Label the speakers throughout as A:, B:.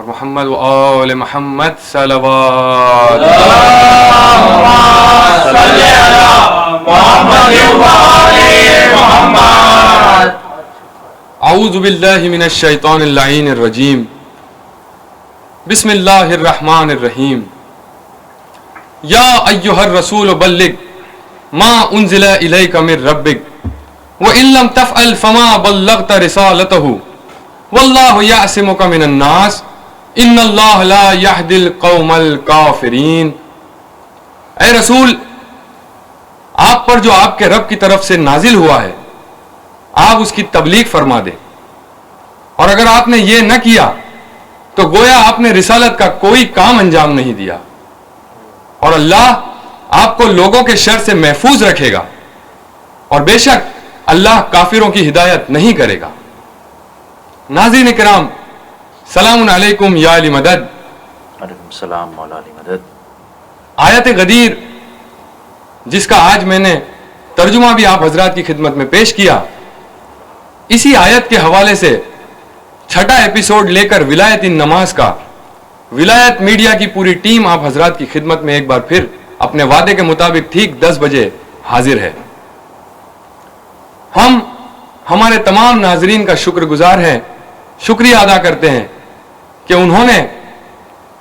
A: اور محمد و آل محمد صلوات اعوذ باللہ من الشیطان اللعین الرجیم بسم اللہ الرحمن الرحیم یا ایہا الرسول بلغ ما انزل الیک من ربک وَإِن لَّمْ تَفْعَلْ فَمَا بَلَّغْتَ رِسَالَتَهُ وَاللَّهُ يَعْصِمُكَ مِنَ النَّاسِ إِنَّ اللَّهَ لَا يَهْدِي الْقَوْمَ الْكَافِرِينَ۔ اے رسول، آپ پر جو آپ کے رب کی طرف سے نازل ہوا ہے آپ اس کی تبلیغ فرما دیں، اور اگر آپ نے یہ نہ کیا تو گویا آپ نے رسالت کا کوئی کام انجام نہیں دیا، اور اللہ آپ کو لوگوں کے شر سے محفوظ رکھے گا، اور بے شک اللہ کافروں کی ہدایت نہیں کرے گا۔ ناظرین کرام، سلام علیکم یا علی مدد۔
B: علیکم السلام مولا علی مدد۔
A: آیت غدیر جس کا آج میں نے ترجمہ بھی آپ حضرات کی خدمت میں پیش کیا، اسی آیت کے حوالے سے چھٹا ایپیسوڈ لے کر ولایت نماز کا ولایت میڈیا کی پوری ٹیم آپ حضرات کی خدمت میں ایک بار پھر اپنے وعدے کے مطابق ٹھیک 10 بجے حاضر ہے۔ ہم ہمارے تمام ناظرین کا شکر گزار ہیں، شکریہ ادا کرتے ہیں کہ انہوں نے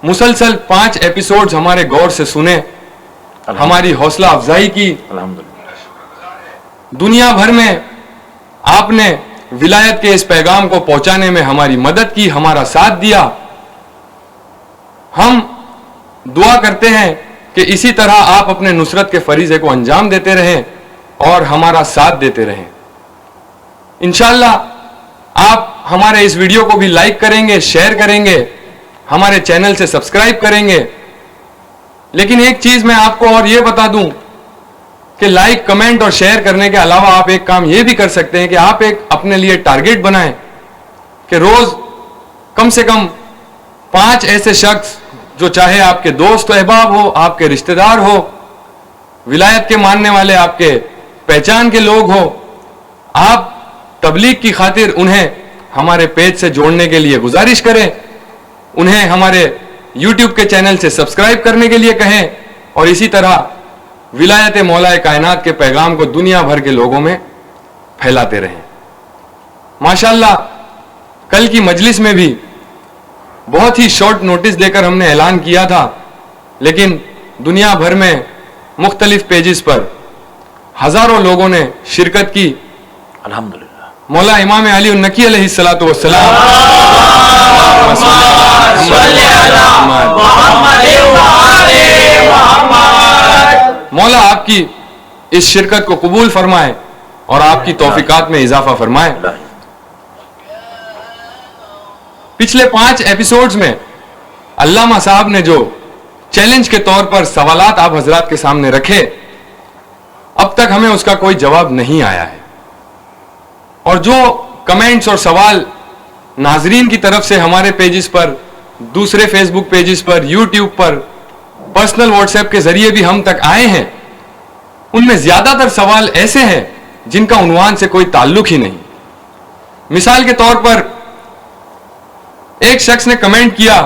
A: مسلسل 5 ایپیسوڈز ہمارے غور سے سنے، ہماری حوصلہ افزائی کی۔ دنیا بھر میں آپ نے ولایت کے اس پیغام کو پہنچانے میں ہماری مدد کی، ہمارا ساتھ دیا۔ ہم دعا کرتے ہیں کہ اسی طرح آپ اپنے نصرت کے فریضے کو انجام دیتے رہیں اور ہمارا ساتھ دیتے رہیں۔ انشاءاللہ آپ ہمارے اس ویڈیو کو بھی لائک کریں گے، شیئر کریں گے، ہمارے چینل سے سبسکرائب کریں گے۔ لیکن ایک چیز میں آپ کو اور یہ بتا دوں کہ لائک، کمنٹ اور شیئر کرنے کے علاوہ آپ ایک کام یہ بھی کر سکتے ہیں کہ آپ ایک اپنے لیے ٹارگیٹ بنائیں کہ روز کم سے کم 5 ایسے شخص جو چاہے آپ کے دوست و احباب ہو، آپ کے رشتہ دار ہو، ولایت کے ماننے والے آپ کے پہچان کے لوگ ہو، آپ تبلیغ کی خاطر انہیں ہمارے پیج سے جوڑنے کے لیے گزارش کریں، انہیں ہمارے یوٹیوب کے چینل سے سبسکرائب کرنے کے لیے کہیں، اور اسی طرح ولایت مولا کائنات کے پیغام کو دنیا بھر کے لوگوں میں پھیلاتے رہیں۔ ماشاءاللہ کل کی مجلس میں بھی بہت ہی شارٹ نوٹس دے کر ہم نے اعلان کیا تھا، لیکن دنیا بھر میں مختلف پیجز پر ہزاروں لوگوں نے شرکت کی۔
B: الحمدللہ۔
A: مولا امام علی النقی علیہ الصلوۃ والسلام مولا آپ کی اس شرکت کو قبول فرمائے اور آپ کی توفیقات میں اضافہ فرمائے۔ پچھلے 5 ایپیسوڈز میں علامہ صاحب نے جو چیلنج کے طور پر سوالات آپ حضرات کے سامنے رکھے، اب تک ہمیں اس کا کوئی جواب نہیں آیا ہے، اور جو کمنٹس اور سوال ناظرین کی طرف سے ہمارے پیجز پر، دوسرے فیس بک پیجز پر، یوٹیوب پر، پرسنل واٹس ایپ کے ذریعے بھی ہم تک آئے ہیں، ان میں زیادہ تر سوال ایسے ہیں جن کا عنوان سے کوئی تعلق ہی نہیں۔ مثال کے طور پر ایک شخص نے کمنٹ کیا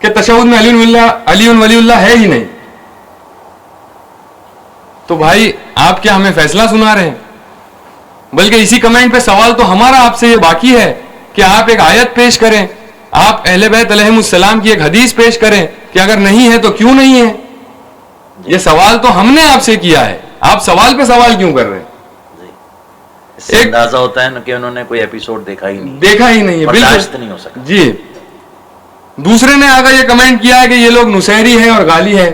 A: کہ تشہد میں علی ولی اللہ ہے ہی نہیں۔ تو بھائی آپ کیا ہمیں فیصلہ سنا رہے ہیں؟ بلکہ اسی کمنٹ پہ سوال تو ہمارا آپ سے یہ باقی ہے کہ آپ ایک آیت پیش کریں، آپ اہل بیت علیہم السلام کی ایک حدیث پیش کریں کہ اگر نہیں ہے تو کیوں نہیں ہے۔ یہ سوال تو ہم نے آپ سے کیا ہے، آپ سوال پہ سوال کیوں کر رہے ہیں؟
B: اس سے اندازہ ہوتا ہے کہ انہوں نے کوئی ایپیسوڈ دیکھا ہی نہیں
A: ہے،
B: برداشت نہیں ہو سکا۔
A: جی، دوسرے نے آگے یہ کمنٹ کیا ہے کہ یہ لوگ نصیری ہیں اور غالی ہیں۔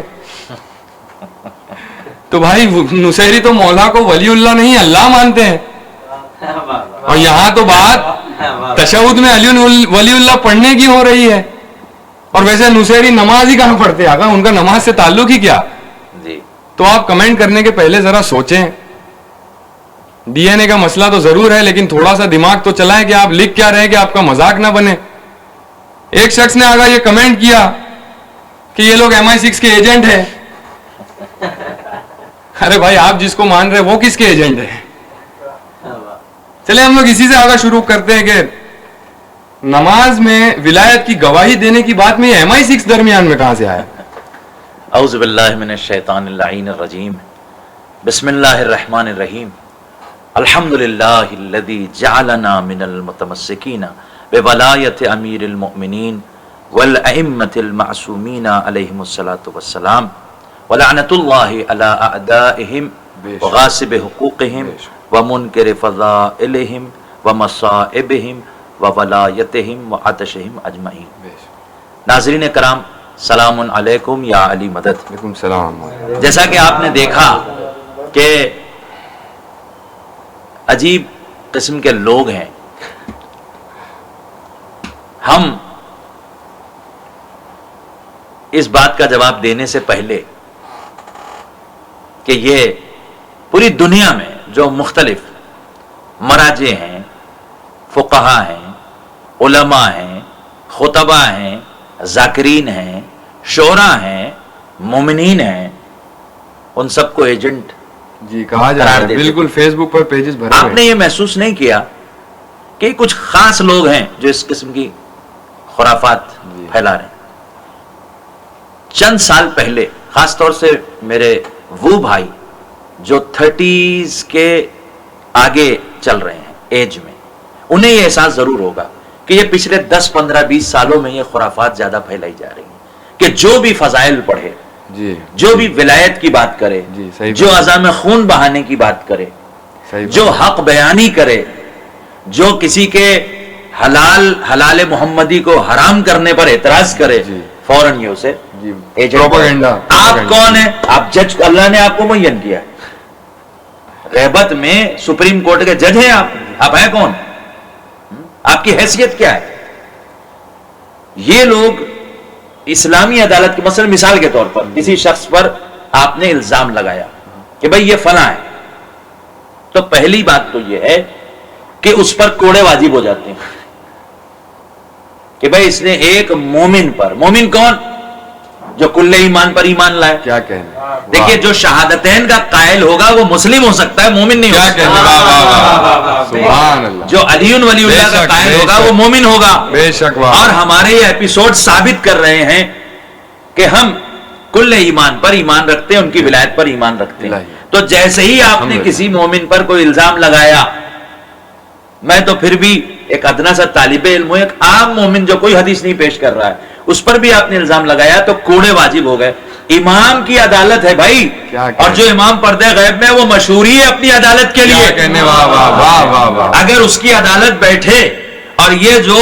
A: تو بھائی نصیری تو مولا کو ولی اللہ نہیں اللہ مانتے ہیں، اور یہاں تو بات تشہد میں علی ولی اللہ پڑھنے کی ہو رہی ہے، اور ویسے نصیری نماز ہی کہاں پڑھتے آگا، ان کا نماز سے تعلق ہی کیا؟ تو آپ کمنٹ کرنے کے پہلے ذرا سوچیں۔ ڈی این اے کا مسئلہ تو ضرور ہے، لیکن تھوڑا سا دماغ تو چلائیں کہ آپ لکھ کیا رہے ہیں کہ آپ کا مذاق نہ بنے۔ ایک شخص نے آگا یہ کمنٹ کیا کہ یہ لوگ MI6 کے ایجنٹ ہیں۔ ارے بھائی آپ جس کو مان رہے وہ کس کے ایجنٹ ہیں؟ چلے ہم لوگ اسی سے آگا شروع کرتے ہیں کہ نماز میں ولایت کی گواہی دینے کی بات میں MI6 درمیان میں کہاں سے آیا؟
B: اعوذ باللہ من الشیطان اللعین الرجیم، بسم اللہ الرحمن الرحیم، الحمدللہ الذی جعلنا من المتمسکین بولایت امیر المؤمنین والائمة المعصومین علیہم الصلاۃ والسلام ولعنۃ اللہ علی اعدائہم وغاصب حقوقہم ومنکر فضائلہم ومصائبہم وولایتہم وعطشہم اجمعین۔ ناظرین کرام، سلام علیکم یا علی مدد۔
A: وعلیکم السلام۔
B: جیسا کہ آپ نے دیکھا کہ عجیب قسم کے لوگ ہیں، ہم اس بات کا جواب دینے سے پہلے کہ یہ پوری دنیا میں جو مختلف مراجع ہیں، فقہا ہیں، علماء ہیں، خطبہ ہیں، ذاکرین ہیں، شعراء ہیں، مومنین ہیں، ان سب کو ایجنٹ
A: جی کہا جا رہا ہے، بالکل فیس بک پر پیجز بھرے
B: آپ نے یہ محسوس نہیں کیا کہ کچھ خاص لوگ ہیں جو اس قسم کی خرافات پھیلا رہے ہیں؟ چند سال پہلے خاص طور سے میرے وہ بھائی جو 30s کے آگے چل رہے ہیں ایج میں، انہیں یہ احساس ضرور ہوگا کہ یہ پچھلے 10 15 20 سالوں میں یہ خرافات زیادہ پھیلائی جا رہی ہیں کہ جو بھی فضائل پڑھے،
A: جی
B: جو بھی ولایت کی بات کرے،
A: جی صحیح،
B: جو عزم خون بہانے کی بات کرے،
A: صحیح،
B: جو حق بیانی کرے، جو کسی کے حلال محمدی کو حرام کرنے پر اعتراض کرے،
A: جی
B: فوراً یہ اسے
A: جی
B: ایجنٹ۔
A: پروپیگنڈا۔
B: آپ کون ہیں؟ آپ جج، اللہ نے آپ کو معین کیا ہے، غیبت میں سپریم کورٹ کے جج ہیں آپ ہیں کون؟ آپ کی حیثیت کیا ہے؟ یہ لوگ اسلامی عدالت کی مثلا مثال کے طور پر کسی شخص پر آپ نے الزام لگایا کہ بھئی یہ فلاں ہے، تو پہلی بات تو یہ ہے کہ اس پر کوڑے واجب ہو جاتے ہیں کہ بھئی اس نے ایک مومن پر، مومن کون؟ جو کل ایمان پر ایمان لائے۔
A: کیا کہنا،
B: دیکھیے جو شہادتین کا قائل ہوگا وہ مسلم ہو سکتا ہے، مومن نہیں ہو
A: کیا
B: سکتا۔
A: کہنا، واہ واہ واہ، سبحان اللہ،
B: جو علی ولی اللہ کا قائل ہوگا وہ مومن ہوگا۔
A: بے شک، واہ،
B: اور ہمارے یہ ایپیسوڈ ثابت کر رہے ہیں کہ ہم کل ایمان پر ایمان رکھتے ہیں، ان کی ولایت پر ایمان رکھتے ہیں۔ تو جیسے ہی آپ نے کسی مومن پر کوئی الزام لگایا، میں تو پھر بھی ایک ادنا سا طالب علم ہوں، ایک عام مومن جو کوئی حدیث نہیں پیش کر رہا ہے، اس پر بھی آپ نے الزام لگایا تو کوڑے واجب ہو گئے۔ امام کی عدالت ہے بھائی، اور جو امام پردہ غیب میں وہ مشہور ہی ہے اپنی عدالت کے لیے،
A: کہنے واہ واہ واہ واہ واہ۔
B: اگر اس کی عدالت بیٹھے اور یہ جو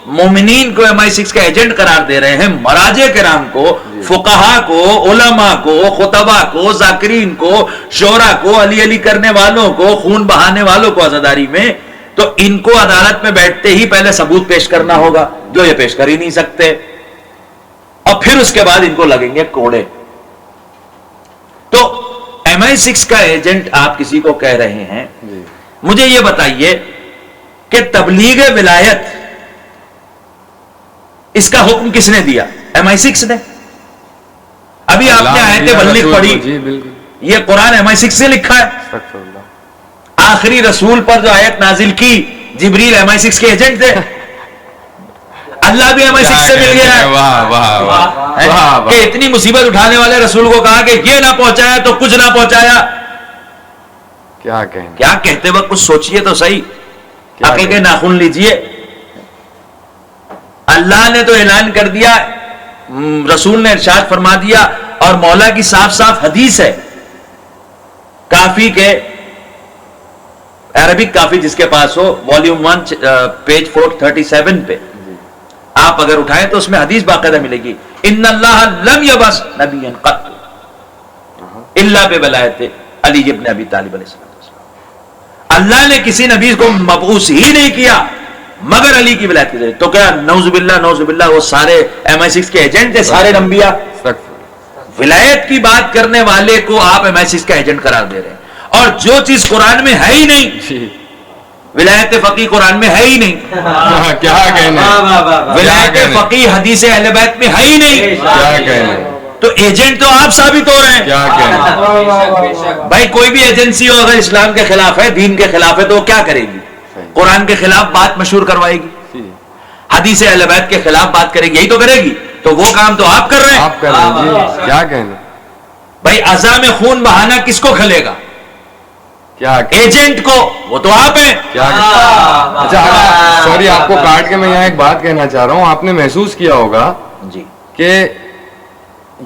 B: مومنین کو MI6 کا ایجنٹ قرار دے رہے ہیں، مراجع کرام کو، فقہا کو، علماء کو، خطبہ کو، ذاکرین کو، شعراء کو، علی علی کرنے والوں کو، خون بہانے والوں کو عزاداری میں، تو ان کو عدالت میں بیٹھتے ہی پہلے ثبوت پیش کرنا ہوگا جو یہ پیش کر ہی نہیں سکتے، اور پھر اس کے بعد ان کو لگیں گے کوڑے۔ تو MI6 کا ایجنٹ آپ کسی کو کہہ رہے ہیں، مجھے یہ بتائیے کہ تبلیغ ولایت اس کا حکم کس نے دیا؟ MI6 نے۔ ابھی آپ نے آیت بلغ پڑھی،
A: جی بالکل،
B: یہ قرآن MI6 سے لکھا ہے۔
A: استغفر اللہ۔
B: آخری رسول پر جو آیت نازل کی، جبریل MI6 کے ایجنٹ تھے، اللہ بھی MI6 سے مل گیا ہے۔
A: واہ واہ واہ واہ،
B: کہ اتنی مصیبت اٹھانے والے رسول کو کہا کہ یہ نہ پہنچایا تو کچھ نہ پہنچایا۔
A: کیا کہنا،
B: کیا کہتے وقت کچھ سوچئے تو صحیح، عقل کے ناخن لیجئے۔ اللہ نے تو اعلان کر دیا، رسول نے ارشاد فرما دیا، اور مولا کی صاف صاف حدیث ہے، کافی کے عربک کافی جس کے پاس ہو، والیوم 1 پیج 437 پہ آپ اگر اٹھائیں تو اس میں حدیث باقاعدہ ملے گی، ان اللہ لم یبعث نبیا قط الا بولایت علی ابن ابی طالب علیہ السلام۔ اللہ نے کسی نبی کو مبعوث ہی نہیں کیا مگر علی کی ولایت کے ذریعے۔ تو کیا نعوذ باللہ وہ سارے MI6 کے ایجنٹ تھے، سارے انبیاء؟ ولایت کی بات کرنے والے کو آپ MI6 کا ایجنٹ قرار دے رہے ہیں، اور جو چیز قرآن میں ہے ہی نہیں، ولایت فقی قرآن میں ہے ہی نہیں،
A: کیا کہنا،
B: ولایت فقی حدیث اہل بیت میں ہے ہی نہیں،
A: کیا کہنا،
B: تو ایجنٹ تو آپ ثابت ہو رہے ہیں۔
A: کیا کہنا،
B: بھائی کوئی بھی ایجنسی ہو اگر اسلام کے خلاف ہے، دین کے خلاف ہے، تو وہ کیا کرے گی؟ قرآن کے خلاف بات مشہور کروائے گی۔ حدیث اہل بیت کے خلاف بات کرے گی, یہی تو کرے گی. تو وہ کام تو آپ کر رہے ہیں.
A: آپ کر رہے ہیں جی, کیا کہنا,
B: بھائی عزا میں خون بہانا کس کو کھلے گا؟
A: کیا
B: ایجنٹ کو, وہ تو آپ ہیں.
A: کیا اچھا سوری, آپ کو کاٹ کے میں یہاں ایک بات کہنا چاہ رہا ہوں. آپ نے محسوس کیا ہوگا
B: جی
A: کہ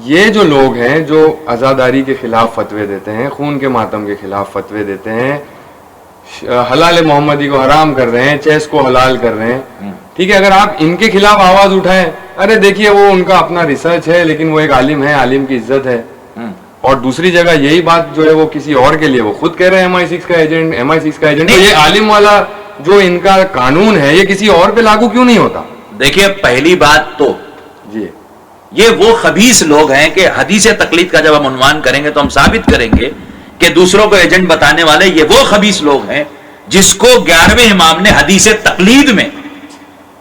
A: یہ جو لوگ ہیں جو عزاداری کے خلاف فتوے دیتے ہیں, خون کے ماتم کے خلاف فتوے دیتے ہیں, حلال محمدی کو حرام کر رہے ہیں, چیس کو حلال کر رہے ہیں, ٹھیک ہے, اگر آپ ان کے خلاف آواز اٹھائیں, ارے دیکھیے وہ ان کا اپنا ریسرچ ہے لیکن وہ ایک عالم ہے, عالم کی عزت ہے, اور دوسری جگہ یہی بات جو ہے وہ کسی اور کے لیے وہ خود کہہ رہے ہیں MI6 کا ایجنٹ, MI6 کا ایجنٹ, تو یہ عالم والا جو ان کا قانون ہے یہ کسی اور پہ لاگو کیوں نہیں ہوتا؟
B: دیکھیے پہلی بات تو
A: جی
B: یہ وہ خبیث لوگ ہیں کہ حدیث تقلید کا جب ہم عنوان کریں گے تو ہم ثابت کریں گے کہ دوسروں کو ایجنٹ بتانے والے یہ وہ خبیث لوگ ہیں جس کو 11ویں امام نے حدیث تقلید میں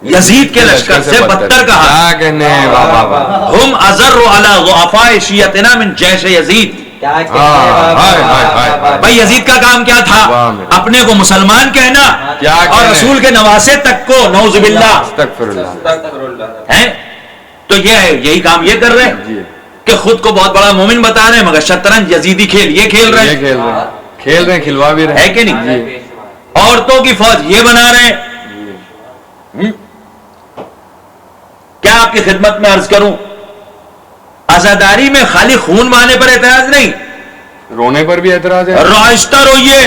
B: یزید کے لشکر سے بدتر کہا.
A: کیا کہنے ہیں, واہ واہ واہ,
B: ہم ازر علی ضعفاء شیعتنا من جیش یزید. بھائی یزید کا کام کیا تھا؟ اپنے کو مسلمان کہنا اور رسول کے نواسے تک کو نعوذ باللہ
A: استغفر اللہ
B: ہیں. تو یہ ہے, یہی کام یہ کر رہے ہیں کہ خود کو بہت بڑا مومن بتا رہے ہیں مگر شطرنج یزیدی کھیل یہ کھیل رہے ہیں,
A: کھلوا بھی رہے
B: ہے کہ نہیں. عورتوں کی فوج یہ بنا رہے ہیں. کیا آپ کی خدمت میں عرض کروں, عزاداری میں خالی خون بہانے پر اعتراض نہیں,
A: رونے پر بھی اعتراض ہے.
B: رائشتہ روئیے,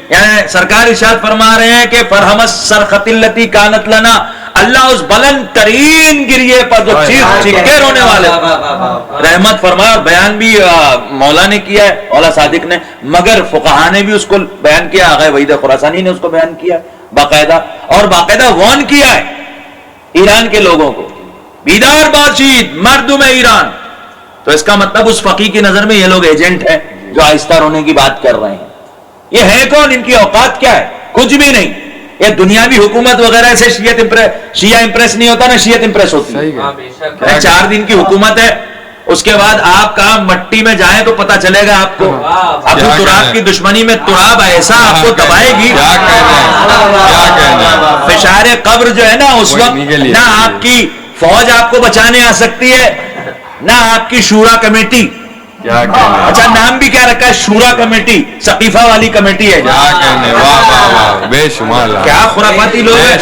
B: یعنی سرکار ارشاد فرما رہے ہیں کہ فرحمت سرخط اللتی کانت لنا, اللہ اس بلند ترین گریے پر جو چیخ چیخ کے رونے والے رحمت فرمایا. بیان بھی مولا نے کیا ہے, مولا صادق نے, مگر فقہا نے بھی اس کو بیان کیا, آغا وحید خراسانی نے اس کو بیان کیا باقاعدہ, اور باقاعدہ وارن کیا ہے ایران کے لوگوں کو, بیدار باشید مردم ایران. تو اس کا مطلب اس فقی کی نظر میں یہ لوگ ایجنٹ ہیں جو آہستہ رونے کی بات کر رہے ہیں. یہ ہے کون, ان کی اوقات کیا ہے؟ کچھ بھی نہیں. یہ دنیاوی حکومت وغیرہ سے شیعہ امپریس نہیں ہوتا, نہ شیعت امپریس ہوتی ہے. 4 دن کی حکومت ہے, اس کے بعد آپ کہاں مٹی میں جائیں تو پتا چلے گا آپ کو. ابو تراب کی دشمنی میں تراب ایسا آپ کو دبائے گی, فشار قبر جو ہے نا اس وقت نہ آپ کی فوج آپ کو بچانے آ سکتی ہے, نہ آپ کی شورا کمیٹی. اچھا نام بھی کیا رکھا ہے, شورا کمیٹی, ثقیفہ والی کمیٹی ہے.
A: بے شمار
B: کیا خرافاتی لوگ ہیں,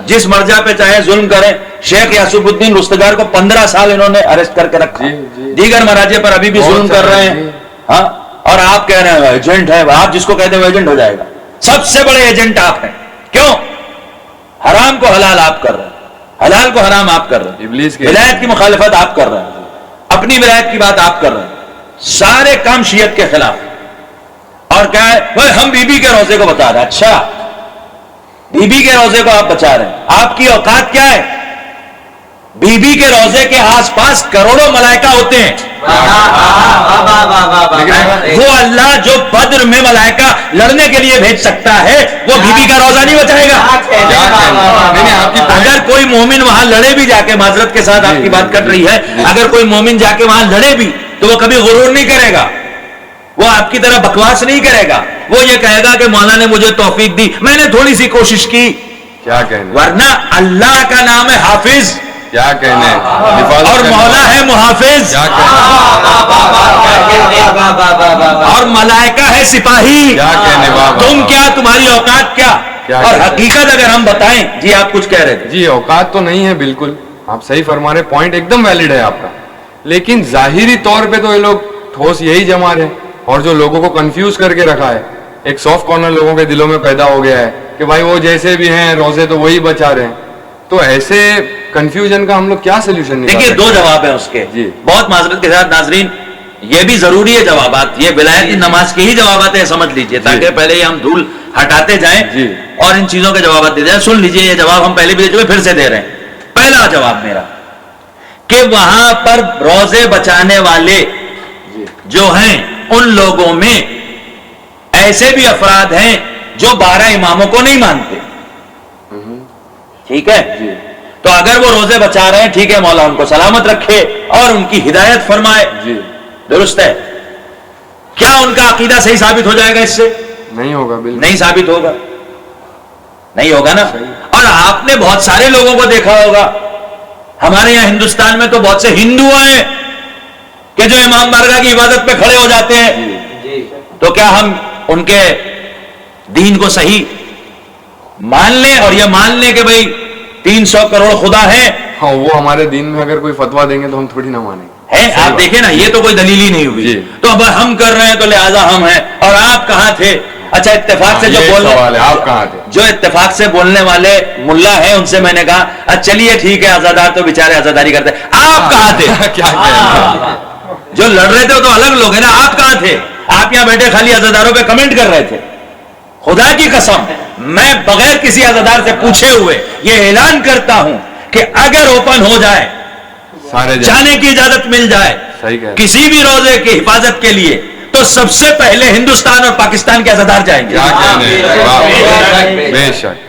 B: جس مرجع پہ چاہے ظلم کریں. شیخ یاسوف الدین رستگار کو 15 سال انہوں نے اریسٹ کر کے رکھا, دیگر مراجع پر ابھی بھی ظلم کر رہے ہیں. ہاں, اور آپ کہہ رہے ہیں ایجنٹ ہے, آپ جس کو کہتے ہیں وہ ایجنٹ ہو جائے گا. سب سے بڑے ایجنٹ آپ ہیں. کیوں؟ حرام کو حلال آپ کر رہے ہیں, حلال کو حرام آپ کر رہے ہیں, ولایت کی مخالفت آپ کر رہے ہیں, اپنی ولایت کی بات آپ کر رہے ہیں, سارے کام شیعت کے خلاف. اور کیا ہے, وہ ہم بی بی کے روزے کو بتا رہے ہیں. اچھا بی بی کے روزے کو آپ بچا رہے ہیں, آپ کی اوقات کیا ہے؟ بی بی کے روزے کے آس پاس کروڑوں ملائکہ ہوتے ہیں. وہ اللہ جو بدر میں ملائکہ لڑنے کے لیے بھیج سکتا ہے وہ بی بی کا روزہ نہیں بچائے گا. اگر کوئی مومن وہاں لڑے بھی جا کے, معذرت کے ساتھ آپ کی بات کٹ رہی ہے, اگر کوئی مومن جا کے وہاں لڑے بھی تو وہ کبھی غرور نہیں کرے گا, وہ آپ کی طرح بکواس نہیں کرے گا. وہ یہ کہے گا کہ مولا نے مجھے توفیق دی, میں نے تھوڑی سی کوشش کی.
A: کیا کہنے,
B: ورنہ اللہ کا نام ہے حافظ,
A: کیا کہنے,
B: اور مولا ہے محافظ, اور ملائکہ ہے سپاہی.
A: کیا کہنے,
B: تم کیا, تمہاری اوقات کیا؟ اور حقیقت اگر ہم بتائیں, جی آپ کچھ کہہ رہے تھے.
A: جی اوقات تو نہیں ہے, بالکل آپ صحیح فرما رہے, پوائنٹ ایک دم ویلڈ ہے آپ کا, لیکن ظاہری طور پہ تو یہ لوگ ٹھوس یہی جما رہے ہیں, اور جو لوگوں کو کنفیوز کر کے رکھا ہے, ایک سافٹ کارنر لوگوں کے دلوں میں پیدا ہو گیا ہے کہ بھائی وہ جیسے بھی ہیں روزے تو وہی بچا رہے ہیں. تو ایسے کنفیوژن کا ہم لوگ کیا سولوشن نکال
B: دیکھیے, 2 جواب ہیں اس کے.
A: جی
B: بہت معذرت کے ساتھ ناظرین, یہ بھی ضروری ہے جوابات, یہ ولایت کی نماز کے ہی جوابات ہیں, سمجھ لیجئے, تاکہ پہلے ہی ہم دھول ہٹاتے جائیں اور ان چیزوں کے جوابات دے دیں. سن لیجئے, یہ جواب ہم پہلے بھی دے چکے, پھر سے دے رہے ہیں. پہلا جواب میرا کہ وہاں پر روزے بچانے والے جو ہیں ان لوگوں میں ایسے بھی افراد ہیں جو 12 اماموں کو نہیں مانتے. ٹھیک ہے, تو اگر وہ روزے بچا رہے ہیں, ٹھیک ہے, مولا ان کو سلامت رکھے اور ان کی ہدایت فرمائے. درست ہے. کیا ان کا عقیدہ صحیح ثابت ہو جائے گا اس سے؟
A: نہیں ہوگا, بالکل
B: نہیں ثابت ہوگا, نہیں ہوگا نا. اور آپ نے بہت سارے لوگوں کو دیکھا ہوگا ہمارے یہاں ہندوستان میں تو بہت سے ہندو ہیں کہ جو امام بارگاہ کی عبادت پہ کھڑے ہو جاتے ہیں. تو کیا ہم ان کے دین کو صحیح مان لیں اور یہ مان لیں کہ بھئی 300 کروڑ خدا ہے؟
A: ہاں وہ ہمارے دین میں اگر کوئی فتوا دیں گے تو ہم تھوڑی نہ مانیں گے.
B: آپ دیکھیں نا, یہ تو کوئی دلیل ہی نہیں ہوئی. تو اب ہم کر رہے ہیں تو لہذا ہم ہیں, اور آپ کہاں تھے؟ اچھا اتفاق سے
A: آپ کہاں تھے؟
B: جو اتفاق سے بولنے والے ملا ہیں ان سے میں نے کہا چلیے ٹھیک ہے, عزادار تو بیچارے عزاداری کرتے, آپ کہاں تھے؟ جو لڑ رہے تھے وہ تو الگ لوگ ہیں نا, آپ کہاں تھے؟ آپ یہاں بیٹھے خالی عزاداروں پہ کمنٹ کر رہے تھے. خدا کی قسم میں بغیر کسی عزادار سے پوچھے ہوئے یہ اعلان کرتا ہوں کہ اگر اوپن ہو جائے, جانے کی اجازت مل جائے کسی بھی روزے کی حفاظت کے لیے, تو سب سے پہلے ہندوستان اور پاکستان کے عزادار جائیں گے.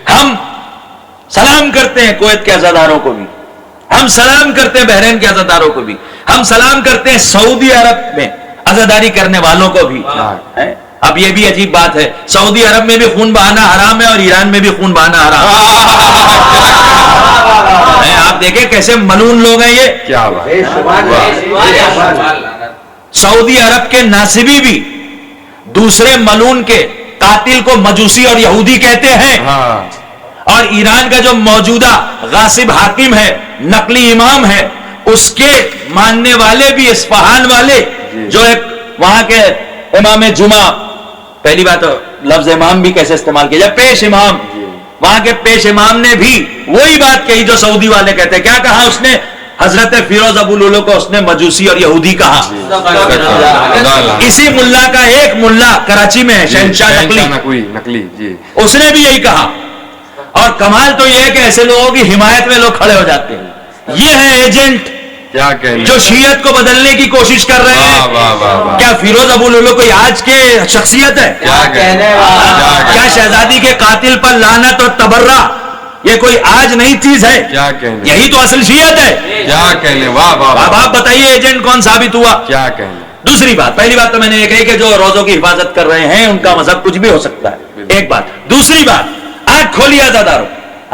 B: ہم سلام کرتے ہیں کویت کے عزاداروں کو بھی, ہم سلام کرتے ہیں بحرین کے عزاداروں کو بھی, ہم سلام کرتے ہیں سعودی عرب میں عزاداری کرنے والوں کو بھی. اب یہ بھی عجیب بات ہے, سعودی عرب میں بھی خون بہانا حرام ہے اور ایران میں بھی خون بہانا حرام ہے. آپ دیکھیں کیسے ملون لوگ ہیں یہ.
A: کیا
B: سعودی عرب کے ناصبی بھی دوسرے ملون کے قاتل کو مجوسی اور یہودی کہتے ہیں, اور ایران کا جو موجودہ غاصب حاکم ہے, نقلی امام ہے, اس کے ماننے والے بھی اصفہان والے جو ایک وہاں کے امام جمعہ, پہلی بات لفظ امام بھی کیسے استعمال کیا جائے, پیش امام, وہاں کے پیش امام نے بھی وہی بات کہی جو سعودی والے کہتے ہیں. کیا کہا اس نے؟ حضرت فیروز ابو لولو کو اس نے مجوسی اور یہودی کہا. اسی ملا کا ایک ملا کراچی میں ہے, شہنشاہ
A: نقلی,
B: اس نے بھی یہی کہا. اور کمال تو یہ ہے کہ ایسے لوگوں کی حمایت میں لوگ کھڑے ہو جاتے ہیں. یہ ہے ایجنٹ جو شیعت کو بدلنے کی کوشش کر رہے ہیں. کیا فیروز ابو لولو کوئی آج کے شخصیت ہے؟ کیا شہزادی کے قاتل پر لعنت اور تبرہ یہ کوئی آج نئی چیز ہے؟ یہی تو اصل شیعت ہے. اب آپ بتائیے ایجنٹ کون ثابت ہوا؟
A: کیا کہنے.
B: دوسری بات, پہلی بات تو میں نے یہ کہی کہ جو روزوں کی حفاظت کر رہے ہیں ان کا مذہب کچھ بھی ہو سکتا ہے, ایک بات. دوسری بات, آنکھ کھولیے عزاداروں,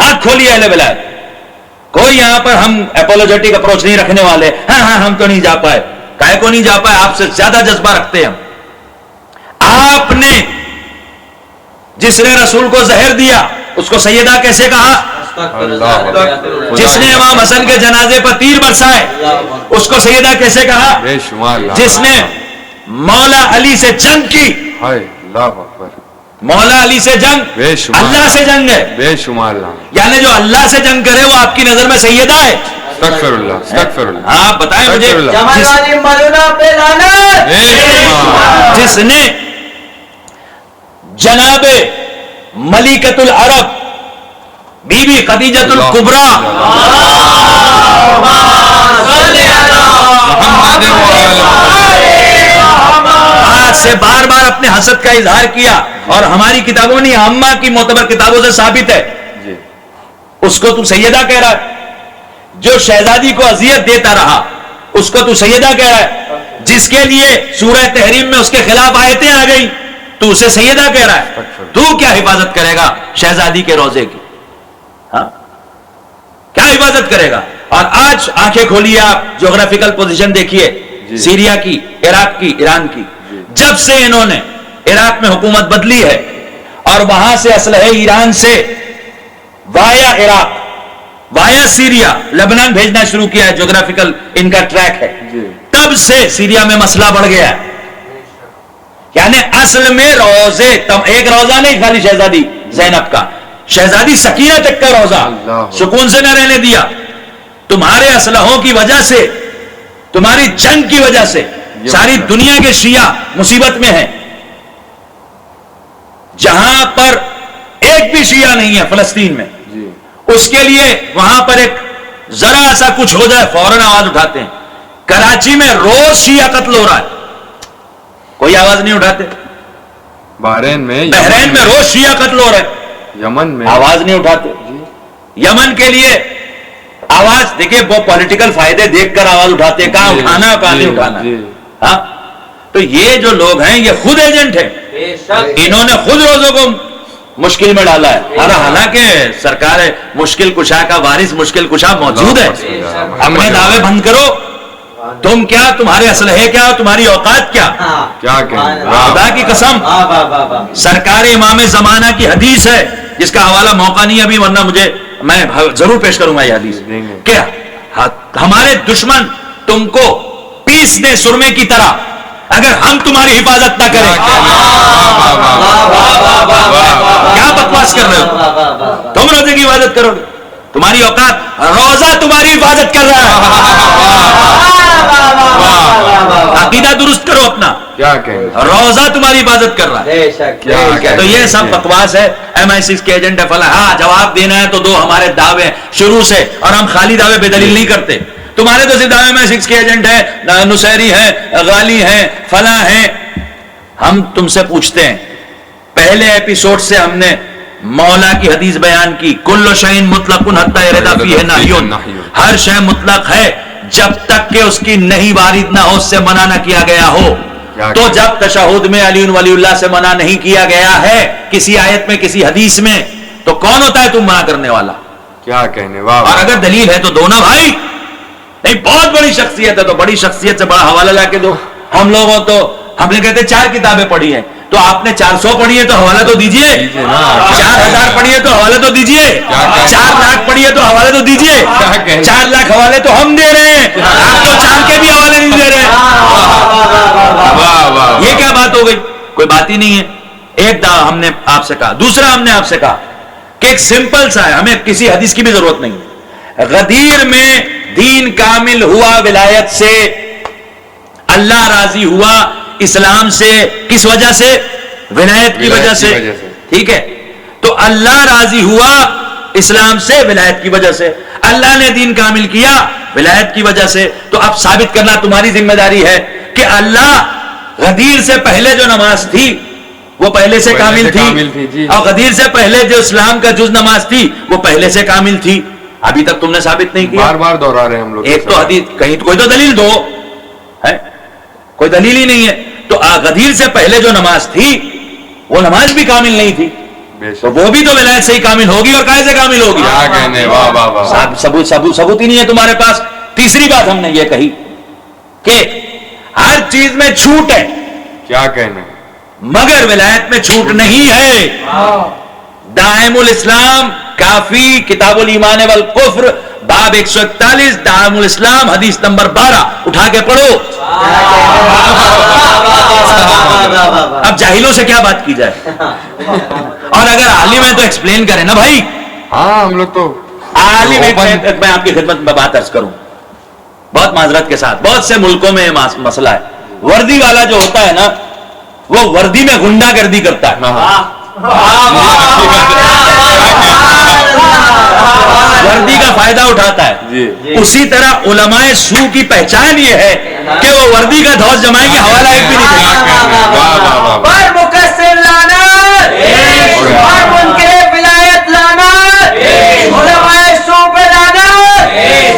B: آنکھ کھولیے اہل ولایت. کوئی یہاں پر ہم اپولوجیٹک اپروچ نہیں رکھنے والے. ہاں ہم تو نہیں جا پائے. کائے کو نہیں جا پائے؟ آپ سے زیادہ جذبہ رکھتے ہیں ہم. آپ نے جس نے رسول کو زہر دیا اس کو سیدہ کیسے کہا؟ جس نے امام حسن کے جنازے پر تیر برسائے اس کو سیدہ کیسے کہا؟ جس نے مولا علی سے جنگ کی, مولا علی سے جنگ اللہ سے جنگ ہے
A: بے شمار.
B: یعنی جو اللہ سے جنگ کرے وہ آپ کی نظر میں سیدہ ہے. آپ بتائیں مجھے, جس نے جناب ملکۃ العرب بی بی خدیجۃ الکبریٰ آج سے بار بار اپنے حسد کا اظہار کیا, اور ہماری کتابوں نے عامہ کی معتبر کتابوں سے ثابت ہے, اس کو تو سیدہ کہہ رہا ہے. جو شہزادی کو اذیت دیتا رہا اس کو تو سیدہ کہہ رہا ہے. جس کے لیے سورہ تحریم میں اس کے خلاف آیتیں آ گئی تو اسے سیدہ کہہ رہا ہے. تو کیا حفاظت کرے گا شہزادی کے روزے کی؟ ہاں کیا حفاظت کرے گا؟ اور آج آنکھیں کھولیے آپ, جغرافیکل پوزیشن دیکھیے, سیریا کی, عراق کی, ایران کی. جب سے انہوں نے عراق میں حکومت بدلی ہے اور وہاں سے اسلحے ایران سے وایا عراق وایا سیریا لبنان بھیجنا شروع کیا ہے, جغرافیکل ان کا ٹریک ہے, تب سے سیریا میں مسئلہ بڑھ گیا ہے. یعنی اصل میں روزے, ایک روزہ نہیں خالی شہزادی زینب کا, شہزادی سکینہ تک کا روزہ سکون سے نہ رہنے دیا. تمہارے اسلحوں کی وجہ سے, تمہاری جنگ کی وجہ سے ساری دنیا کے شیعہ مصیبت میں ہیں. جہاں پر ایک بھی شیعہ نہیں ہے فلسطین میں, اس کے لیے وہاں پر ایک ذرا ایسا کچھ ہو جائے فوراً آواز اٹھاتے ہیں. کراچی میں روز شیعہ قتل ہو رہا ہے, کوئی آواز نہیں اٹھاتے. بحرین میں روز شیعہ قتل ہو رہا ہے, یمن میں آواز نہیں اٹھاتے. یمن کے لیے آواز دیکھیں, وہ پولیٹیکل فائدے دیکھ کر آواز اٹھاتے, کہاں اٹھانا کہاں نہیں اٹھانا. ہاں تو یہ جو لوگ ہیں یہ خود ایجنٹ ہیں, انہوں نے خود روزوں کو مشکل میں ڈالا ہے. حالانکہ سرکار مشکل کشا کا وارث مشکل کشا موجود ہے. اپنے دعوے بند کرو. تم کیا, تمہارے اسلحے کیا, تمہاری اوقات کیا.
A: کیا کہیں,
B: خدا کی قسم سرکار امام زمانہ کی حدیث ہے جس کا حوالہ موقع نہیں ابھی, ورنہ میں ضرور پیش کروں گا یہ حدیث. کیا ہمارے دشمن تم کو پیسنے سرمے کی طرح, اگر ہم تمہاری حفاظت نہ کریں. کیا بکواس کر رہے ہو, تم روزے کی حفاظت کرو گے, تمہاری اوقات, روزہ تمہاری حفاظت کر رہا ہے. عقیدہ درست کرو اپنا,
A: کیا کہیں,
B: روزہ تمہاری حفاظت کر رہا ہے. تو یہ سب بکواس ہے. MI6 کے ایجنٹ ہے فلاں. ہاں جواب دینا ہے تو دو, ہمارے دعوے شروع سے, اور ہم خالی دعوے بے دلیل نہیں کرتے. تمہارے تو صرف دعوے MI6 کے ایجنٹ ہے, نصیری ہے, غالی ہے, فلاں ہے. ہم تم سے پوچھتے ہیں, پہلے ایپیسوڈ سے ہم نے مولا کی حدیث بیان کی, کل شیء مطلق حتی یرد فیہ نہی, ہر شے مطلق ہے جب تک کہ اس کی نہیں وارد نہ ہو, اس سے منع نہ کیا گیا ہو. تو جب تشہد میں علی ولی اللہ سے منع نہیں کیا گیا ہے کسی آیت میں کسی حدیث میں, تو کون ہوتا ہے تم منع کرنے والا؟
A: کیا کہنے. واہ,
B: اور اگر دلیل ہے تو دو نا بھائی. نہیں, بہت بڑی شخصیت ہے تو بڑی شخصیت سے بڑا حوالہ لا کے دو. ہم لوگوں تو ہم نے کہتے 4 کتابیں پڑھی ہیں, تو آپ نے 400 پڑھی ہے تو حوالہ تو دیجئے. 4000 پڑھی ہے تو حوالہ تو دیجئے. 4 لاکھ پڑھی ہے تو حوالہ تو دیجئے. 4 لاکھ حوالے تو ہم دے رہے ہیں, آپ تو 4 کے بھی حوالے نہیں دے رہے. یہ کیا بات ہو گئی؟ کوئی بات ہی نہیں ہے. ایک ہم نے آپ سے کہا. دوسرا ہم نے آپ سے کہا کہ ایک سمپل سا ہے, ہمیں کسی حدیث کی بھی ضرورت نہیں. غدیر میں دین کامل ہوا ولایت سے, اللہ راضی ہوا اسلام سے, کس وجہ سے؟ ولایت کی وجہ سے. ٹھیک ہے, تو اللہ راضی ہوا اسلام سے ولایت کی وجہ سے, اللہ نے دین کامل کیا ولایت کی وجہ سے. تو اب ثابت کرنا تمہاری ذمہ داری ہے کہ اللہ غدیر سے پہلے جو نماز تھی وہ پہلے سے کامل تھی, اور غدیر سے پہلے جو اسلام کا جز نماز تھی وہ پہلے سے کامل تھی. ابھی تک تم نے ثابت نہیں کیا.
A: بار بار دہرا رہے ہیں ہم لوگ.
B: ایک تو حدیث, کہیں کوئی تو دلیل دو ہے, کوئی دلیل ہی نہیں ہے. تو غدیر سے پہلے جو نماز تھی وہ نماز بھی کامل نہیں تھی, تو وہ بھی تو ولایت سے ہی کامل ہوگی, اور کہے سے کامل ہوگی؟
A: کیا کہنے. واہ واہ واہ,
B: ثبوت ہی نہیں ہے تمہارے پاس. تیسری بات ہم نے یہ کہی کہ ہر چیز میں چھوٹ ہے,
A: کیا کہنے,
B: مگر ولایت میں چھوٹ نہیں ہے. دائم الاسلام کافی, کتاب الایمان والکفر, باب 141, دائم الاسلام, حدیث نمبر 12, اٹھا کے پڑھو. اب جاہلوں سے کیا بات کی جائے, اور اگر عالم ہے تو ایکسپلین کریں نا بھائی.
A: ہاں ہم لوگ تو
B: عالم. میں آپ کی خدمت میں بات عرض کروں بہت معذرت کے ساتھ, بہت سے ملکوں میں مسئلہ ہے, وردی والا جو ہوتا ہے نا وہ وردی میں غنڈہ گردی کرتا ہے, وردی کا فائدہ اٹھاتا ہے. اسی طرح علماء سو کی پہچان یہ ہے کہ وہ وردی کا دھوس جمائیں گے, حوالہ ایک بھی نہیں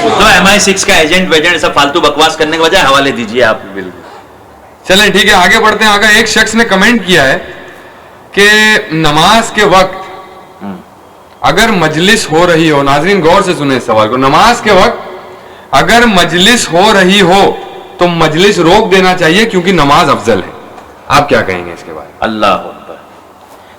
B: تو MI6 کا ایجنٹ ویجنٹ سب فالتو بکواس کرنے کے بجائے حوالے دیجئے آپ.
A: بالکل. چلیں ٹھیک ہے, آگے بڑھتے ہیں. آگے ایک شخص نے کمنٹ کیا ہے کہ نماز کے وقت اگر مجلس ہو رہی ہو, ناظرین غور سے سنیں اس سوال کو, نماز کے وقت اگر مجلس ہو رہی ہو تو مجلس روک دینا چاہیے کیونکہ نماز افضل ہے. آپ کیا کہیں گے اس کے بارے میں؟
B: اللہ اکبر.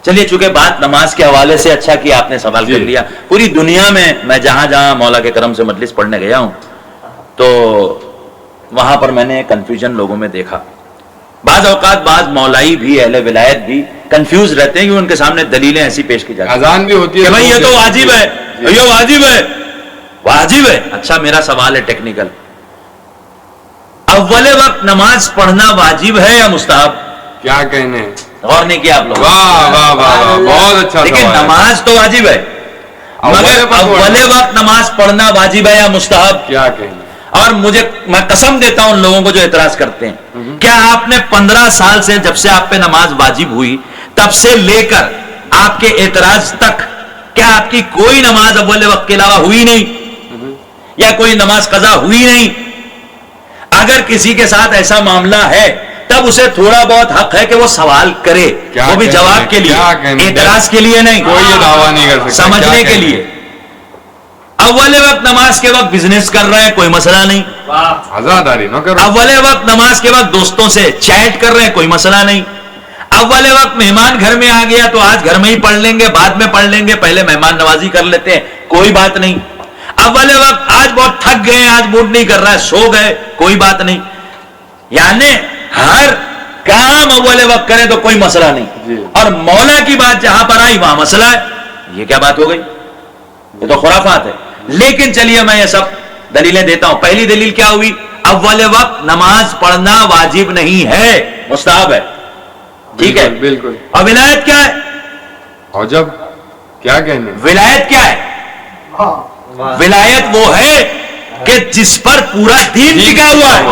B: چلیے, چونکہ بات نماز کے حوالے سے اچھا کیا آپ نے سوال کر لیا. پوری دنیا میں جہاں جہاں مولا کے کرم سے مجلس پڑھنے گیا ہوں تو وہاں پر میں نے کنفیوژن لوگوں میں دیکھا. بعض اوقات بعض مولائی بھی, اہل ولایت بھی کنفیوز رہتے ہیں کہ ان کے سامنے دلیلیں ایسی پیش کی جاتی ہیں.
A: اذان بھی ہوتی ہے
B: کہ بھائی یہ تو واجب ہے, یہ واجب ہے, واجب ہے. اچھا, میرا سوال ہے ٹیکنیکل, اول وقت نماز پڑھنا واجب ہے یا مستحب؟
A: کیا کہنے,
B: غور نہیں کیا آپ لوگ؟
A: واہ واہ واہ, بہت اچھا.
B: لیکن نماز تو واجب ہے, مگر اول وقت نماز پڑھنا واجب ہے یا مستحب؟
A: کیا کہنے.
B: اور میں قسم دیتا ہوں ان لوگوں کو جو اعتراض کرتے ہیں, کیا آپ نے 15 سال سے, جب سے آپ پہ نماز واجب ہوئی تب سے لے کر آپ کے اعتراض تک, کیا آپ کی کوئی نماز اول وقت کے علاوہ ہوئی نہیں, یا کوئی نماز قضا ہوئی نہیں؟ اگر کسی کے ساتھ ایسا معاملہ ہے تب اسے تھوڑا بہت حق ہے کہ وہ سوال کرے,
A: کیا
B: وہ بھی
A: کہنے,
B: جواب کے لیے,
A: کیا کہنے,
B: اعتراض کے لیے نہیں,
A: کوئی یہ دعویٰ نہیں کر سکتا,
B: سمجھنے
A: کیا
B: کے
A: کہنے.
B: لیے. اول وقت نماز کے وقت بزنس کر رہے ہیں, کوئی مسئلہ نہیں.
A: عزاداری نہ کرو.
B: اول وقت نماز کے وقت دوستوں سے چیٹ کر رہے ہیں, کوئی مسئلہ نہیں. اول وقت مہمان گھر میں آ گیا تو آج گھر میں ہی پڑھ لیں گے, بعد میں پڑھ لیں گے, پہلے مہمان نوازی کر لیتے ہیں, کوئی بات نہیں. اول وقت آج بہت تھک گئے, آج موڈ نہیں کر رہا ہے, سو گئے, کوئی بات نہیں. یعنی ہر کام اول وقت کرے تو کوئی مسئلہ نہیں.
A: جی.
B: اور مولا کی بات جہاں پر آئی وہاں مسئلہ ہے. یہ کیا بات ہو گئی؟ یہ تو خرافات ہے. لیکن چلیے میں یہ سب دلیلیں دیتا ہوں. پہلی دلیل کیا ہوئی؟ اول وقت نماز پڑھنا واجب نہیں ہے, مستحب ہے. ٹھیک ہے,
A: بالکل.
B: اور ولایت کیا ہے؟
A: اور جب کیا کہنے,
B: ولایت کیا ہے؟ ولایت وہ ہے کہ جس پر پورا دین ٹکا ہوا ہے.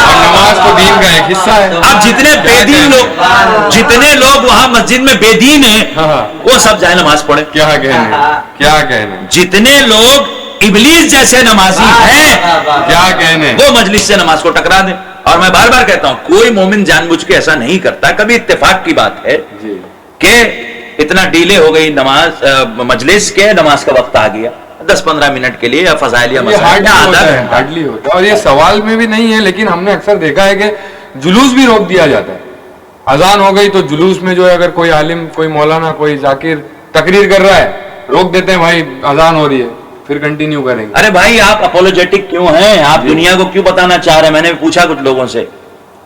A: اور نماز تو دین کا ایک حصہ ہے.
B: اب جتنے لوگ وہاں مسجد میں بے دین ہیں وہ سب جائے نماز پڑھے.
A: کیا کہنے, کیا کہنے,
B: جتنے لوگ ابلیس جیسے نمازی ہیں
A: کیا کہنے,
B: وہ مجلس سے نماز کو ٹکرا دیں. اور میں بار بار کہتا ہوں, کوئی مومن جان بوجھ کے ایسا نہیں کرتا. کبھی اتفاق کی بات ہے
A: جی,
B: کہ اتنا ڈیلے ہو گئی نماز, مجلس کے نماز کا وقت آ گیا 10-15 منٹ کے لیے, یا فضائل یا
A: یہ
B: مسائل یا
A: ہارڈلی
B: آداب.
A: ہارڈلی ہوتا ہے. اور یہ سوال میں بھی نہیں ہے, لیکن ہم نے اکثر دیکھا ہے کہ جلوس بھی روک دیا جاتا ہے. اذان ہو گئی تو جلوس میں جو ہے اگر کوئی عالم, کوئی مولانا, کوئی ذاکر تقریر کر رہا ہے, روک دیتے ہیں, بھائی اذان ہو رہی ہے, پھر کنٹینیو کریں گے.
B: ارے بھائی آپ اپولوجیٹک کیوں ہیں؟ آپ دنیا کو کیوں بتانا چاہ رہے ہیں؟ میں نے پوچھا کچھ لوگوں سے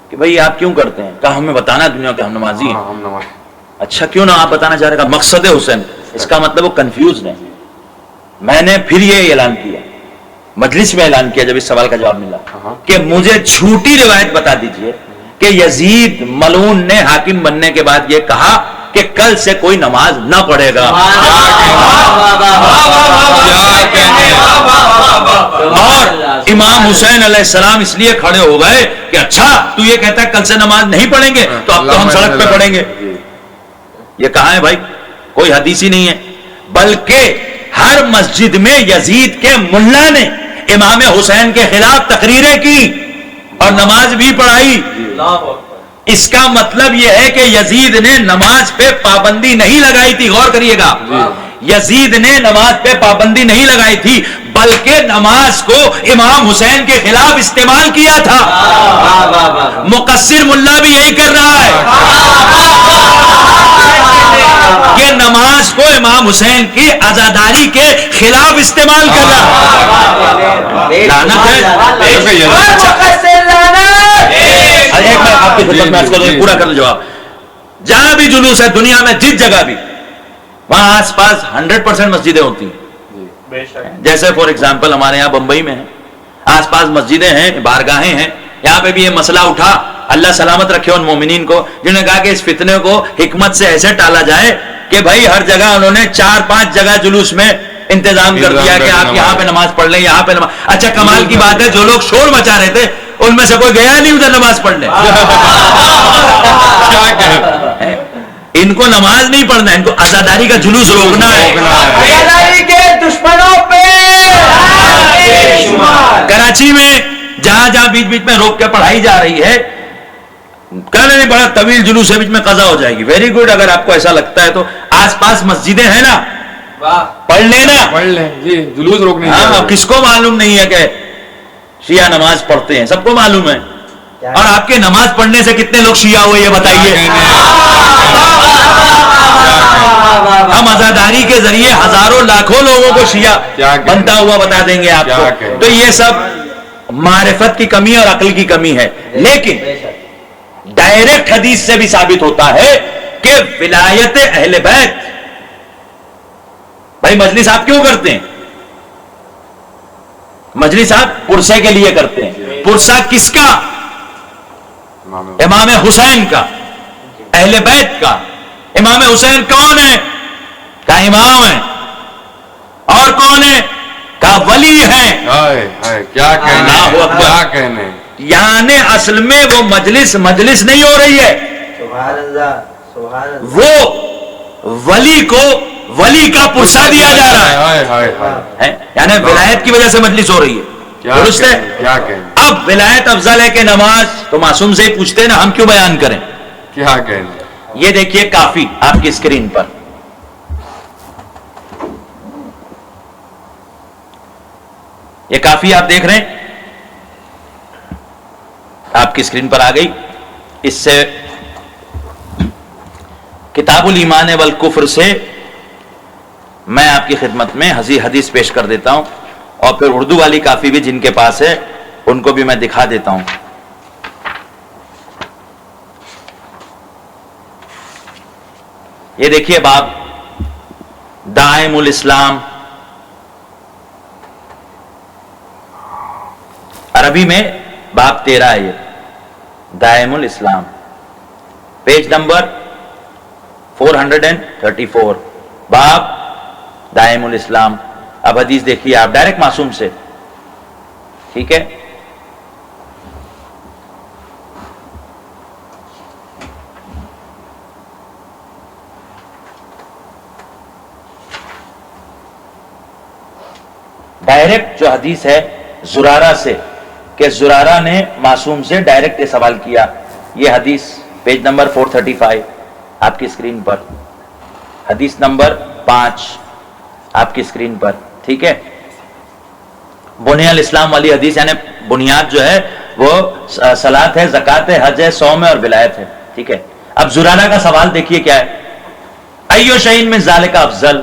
B: کہ بھائی آپ کیوں کرتے ہیں, کہا ہمیں بتانا دنیا کہ ہم نمازی ہیں.
A: ہم نماز.
B: اچھا کیوں نہ آپ بتانا چاہ رہے ہیں؟ مقصد حسین, اس کا مطلب وہ کنفیوز ہیں. میں نے پھر یہ اعلان کیا, مجلس میں اعلان کیا جب اس سوال کا جواب ملا, کہ مجھے جھوٹی روایت بتا دیجئے کہ یزید ملعون نے حاکم بننے کے بعد یہ کہا کہ کل سے کوئی نماز نہ پڑھے گا. اور امام حسین علیہ السلام اس لیے کھڑے ہو گئے کہ اچھا تو یہ کہتا ہے کل سے نماز نہیں پڑھیں گے, تو اب تو ہم سڑک پہ پڑھیں گے. یہ کہاں ہے بھائی؟ کوئی حدیث ہی نہیں ہے. بلکہ ہر مسجد میں یزید کے ملا نے امام حسین کے خلاف تقریریں کی اور نماز بھی پڑھائی. اس کا مطلب یہ ہے کہ یزید نے نماز پہ پابندی نہیں لگائی تھی. غور کریے گا, یزید نے نماز پہ پابندی نہیں لگائی تھی, بلکہ نماز کو امام حسین کے خلاف استعمال کیا تھا. مقصر ملا بھی یہی کر رہا ہے کہ نماز کو امام حسین کی عزاداری کے خلاف استعمال کر رہا ہے. لعنت ہے. ایک میں آپ کی خدمت میں عرض کروں, پورا کر لو جواب. جہاں بھی جلوس ہے دنیا میں, جس جگہ بھی, وہاں آس پاس 100% مسجدیں ہوتی ہیں. جیسے فور ایگزامپل ہمارے یہاں بمبئی میں ہیں, آس پاس مسجدیں ہیں, بارگاہیں ہیں. یہاں پہ بھی یہ مسئلہ اٹھا, اللہ سلامت رکھے ان مومنین کو, جنہوں نے کہا کہ اس فتنے کو حکمت سے ایسے ٹالا جائے کہ بھائی ہر جگہ انہوں نے 4-5 جگہ جلوس میں انتظام کر دیا کہ آپ یہاں پہ نماز پڑھ لیں, یہاں پہ نماز. اچھا کمال کی بات ہے, جو لوگ شور مچا رہے تھے ان میں سے کوئی گیا نہیں ادھر نماز پڑھنے. ان کو نماز نہیں پڑھنا ہے, ان کو عزاداری کا جلوس روکنا ہے.
C: دشمنوں پہ
B: کراچی میں جہاں جہاں بیچ بیچ میں روک کے پڑھائی جا رہی ہے, کہنا نہیں بڑا طویل جلوس ہے, بیچ میں قضا ہو جائے گی. ویری گڈ, اگر آپ کو ایسا لگتا ہے تو آس پاس مسجدیں ہیں نا, پڑھ لینا,
A: پڑھ لیں جی, جلوس روکنے.
B: ہاں, کس کو معلوم نہیں ہے کہ شیعہ نماز پڑھتے ہیں؟ سب کو معلوم ہے. اور آپ کے نماز پڑھنے سے کتنے لوگ شیعہ ہوئے یہ بتائیے. ہم عزاداری کے ذریعے ہزاروں لاکھوں لوگوں کو شیعہ بنتا ہوا بتا دیں گے آپ کو. تو یہ سب معرفت کی کمی اور عقل کی کمی ہے. لیکن ڈائریکٹ حدیث سے بھی ثابت ہوتا ہے کہ ولایت اہل بیت. بھائی مجلس آپ کیوں کرتے ہیں؟ مجلس آپ پرسے کے لیے کرتے ہیں. پرسا کس کا؟ امام حسین کا, اہل بیت کا. امام حسین کون ہے؟ کا امام ہے. اور کون ہے؟ کا ولی ہے.
A: کیا کہنے, کیا کہنے.
B: یعنی اصل میں وہ مجلس نہیں ہو رہی ہے.
C: سبحان اللہ, سبحان اللہ.
B: وہ ولی کا پرسا دیا جا رہا ہے. یعنی ولایت کی وجہ سے مجلس ہو رہی ہے. درست ہے. اب ولایت افضل ہے کہ نماز؟ تو معصوم سے ہی پوچھتے ہیں نا، ہم کیوں بیان کریں؟
A: کیا کہنے.
B: یہ دیکھیے کافی آپ کی اسکرین پر، یہ کافی آپ دیکھ رہے ہیں، آپ کی اسکرین پر آ گئی. اس سے کتاب الایمان والکفر سے میں آپ کی خدمت میں حدیث پیش کر دیتا ہوں، اور پھر اردو والی کافی بھی جن کے پاس ہے ان کو بھی میں دکھا دیتا ہوں. یہ دیکھیے باب دائم الاسلام، عربی میں باب 13 ہے، یہ دائم الاسلام، پیج نمبر 434، باب دائم الاسلام. اب حدیث دیکھیے آپ ڈائریکٹ معصوم سے، ٹھیک ہے. ڈائریکٹ جو حدیث ہے زرارہ سے، کہ زرارہ نے معصوم سے ڈائریکٹ یہ سوال کیا. یہ حدیث پیج نمبر 435 آپ کی اسکرین پر، حدیث نمبر 5 آپ کی اسکرین پر، ٹھیک ہے. بنیاد الاسلام والی حدیث، یعنی بنیاد جو ہے وہ صلاۃ ہے، زکات ہے، حج ہے، صوم ہے اور ولایت ہے، ٹھیک ہے. اب زرارہ کا سوال دیکھیے کیا ہے، ایو شیء من ذالک افضل،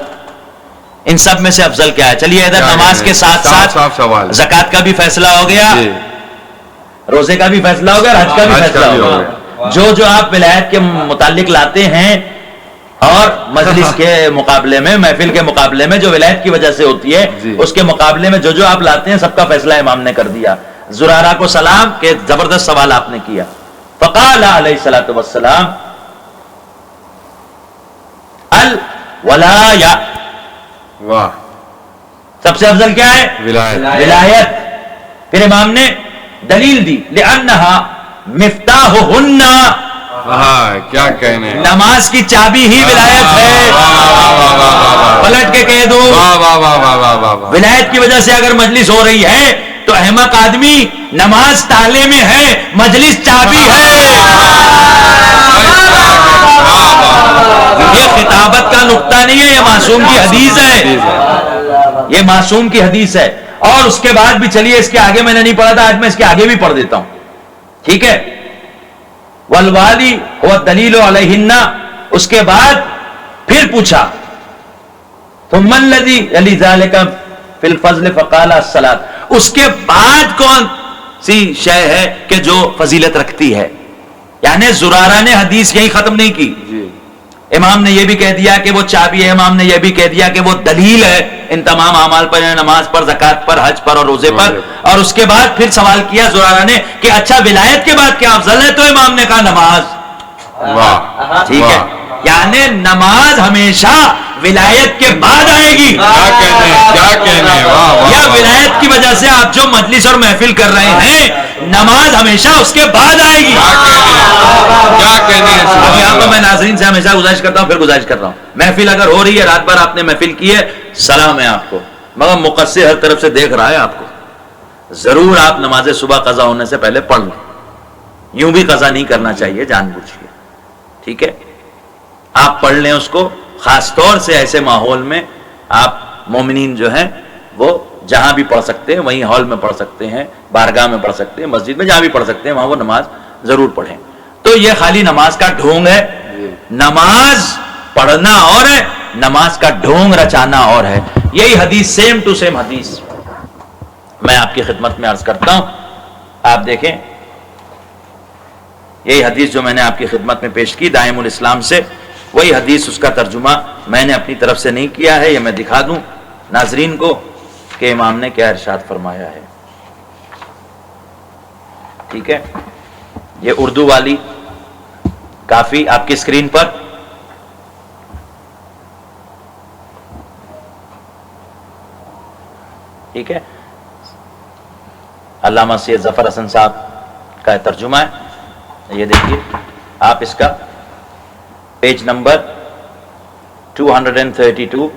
B: ان سب میں سے افضل کیا ہے؟ چلیے ادھر نماز کے ساتھ ساتھ زکات کا بھی فیصلہ ہو گیا، روزے کا بھی فیصلہ ہو گیا، حج کا بھی فیصلہ ہو گیا. جو آپ ولایت کے متعلق لاتے ہیں اور مجلس کے مقابلے میں، محفل کے مقابلے میں جو ولایت کی وجہ سے ہوتی ہے، اس کے مقابلے میں جو آپ لاتے ہیں سب کا فیصلہ امام نے کر دیا. زرارہ کو سلام کہ زبردست سوال آپ نے کیا. فقال علیہ الصلوۃ والسلام الولایا،
A: واہ،
B: سب سے افضل کیا ہے؟ ولایت. پھر امام نے دلیل دی، لأنہا مفتاحہن،
A: کیا کہنے،
B: نماز کی چابی ہی ولایت ہے. پلٹ کے کہہ دو، ولایت کی وجہ سے اگر مجلس ہو رہی ہے تو احمق آدمی نماز تالے میں ہے، مجلس چابی ہے. یہ خطابت کا نقطہ نہیں ہے، یہ معصوم کی حدیث ہے، یہ معصوم کی حدیث ہے. اور اس کے بعد بھی چلیے، اس کے آگے میں نے نہیں پڑھا تھا، آج میں اس کے آگے بھی پڑھ دیتا ہوں، ٹھیک ہے. والوالی هو الدلیل علیہن، اس کے بعد پھر پوچھا ثم الذی یلی ذلک فی الفضل فقال الصلاۃ، اس کے بعد کون سی شے ہے کہ جو فضیلت رکھتی ہے. یعنی زرارہ نے حدیث یہی ختم نہیں کی، امام نے یہ بھی کہہ دیا کہ وہ چابی ہے، امام نے یہ بھی کہہ دیا کہ وہ دلیل ہے ان تمام اعمال پر، نماز پر، زکات پر، حج پر اور روزے پر. اور اس کے بعد پھر سوال کیا زرارہ نے کہ اچھا ولایت کے بعد کیا افضل ہے؟ تو امام نے کہا نماز. ٹھیک ہے، یعنی نماز ہمیشہ ولایت کے بعد آئے گی.
A: کیا کہنے،
B: یا ولایت کی وجہ سے آپ جو مجلس اور محفل کر رہے ہیں، نماز ہمیشہ اس کے بعد آئے گی.
A: کیا کہنے.
B: اب یہاں پر میں ناظرین سے ہمیشہ گزارش کرتا ہوں، پھر گزارش کر رہا ہوں، محفل اگر ہو رہی ہے، رات بھر آپ نے محفل کی ہے، سلام ہے آپ کو، مگر مقصر ہر طرف سے دیکھ رہا ہے آپ کو، ضرور آپ نماز صبح قضا ہونے سے پہلے پڑھ لیں. یوں بھی قضا نہیں کرنا چاہیے جان بوجھ کے، ٹھیک ہے. آپ پڑھ لیں اس کو، خاص طور سے ایسے ماحول میں آپ مومنین جو ہیں وہ جہاں بھی پڑھ سکتے ہیں، وہیں ہال میں پڑھ سکتے ہیں، بارگاہ میں پڑھ سکتے ہیں، مسجد میں جہاں بھی پڑھ سکتے ہیں وہاں وہ نماز ضرور پڑھیں. تو یہ خالی نماز کا ڈھونگ ہے، نماز پڑھنا اور ہے، نماز کا ڈھونگ رچانا اور ہے. یہی حدیث سیم ٹو سیم حدیث میں آپ کی خدمت میں عرض کرتا ہوں. آپ دیکھیں یہی حدیث جو میں نے آپ کی خدمت میں پیش کی دائم الاسلام سے، وہی حدیث، اس کا ترجمہ میں نے اپنی طرف سے نہیں کیا ہے، یہ میں دکھا دوں ناظرین کو کہ امام نے کیا ارشاد فرمایا ہے. ٹھیک ہے، یہ اردو والی کافی آپ کی اسکرین پر، ٹھیک ہے، علامہ سید ظفر حسن صاحب کا ترجمہ ہے. یہ دیکھیے آپ اس کا پیج نمبر 232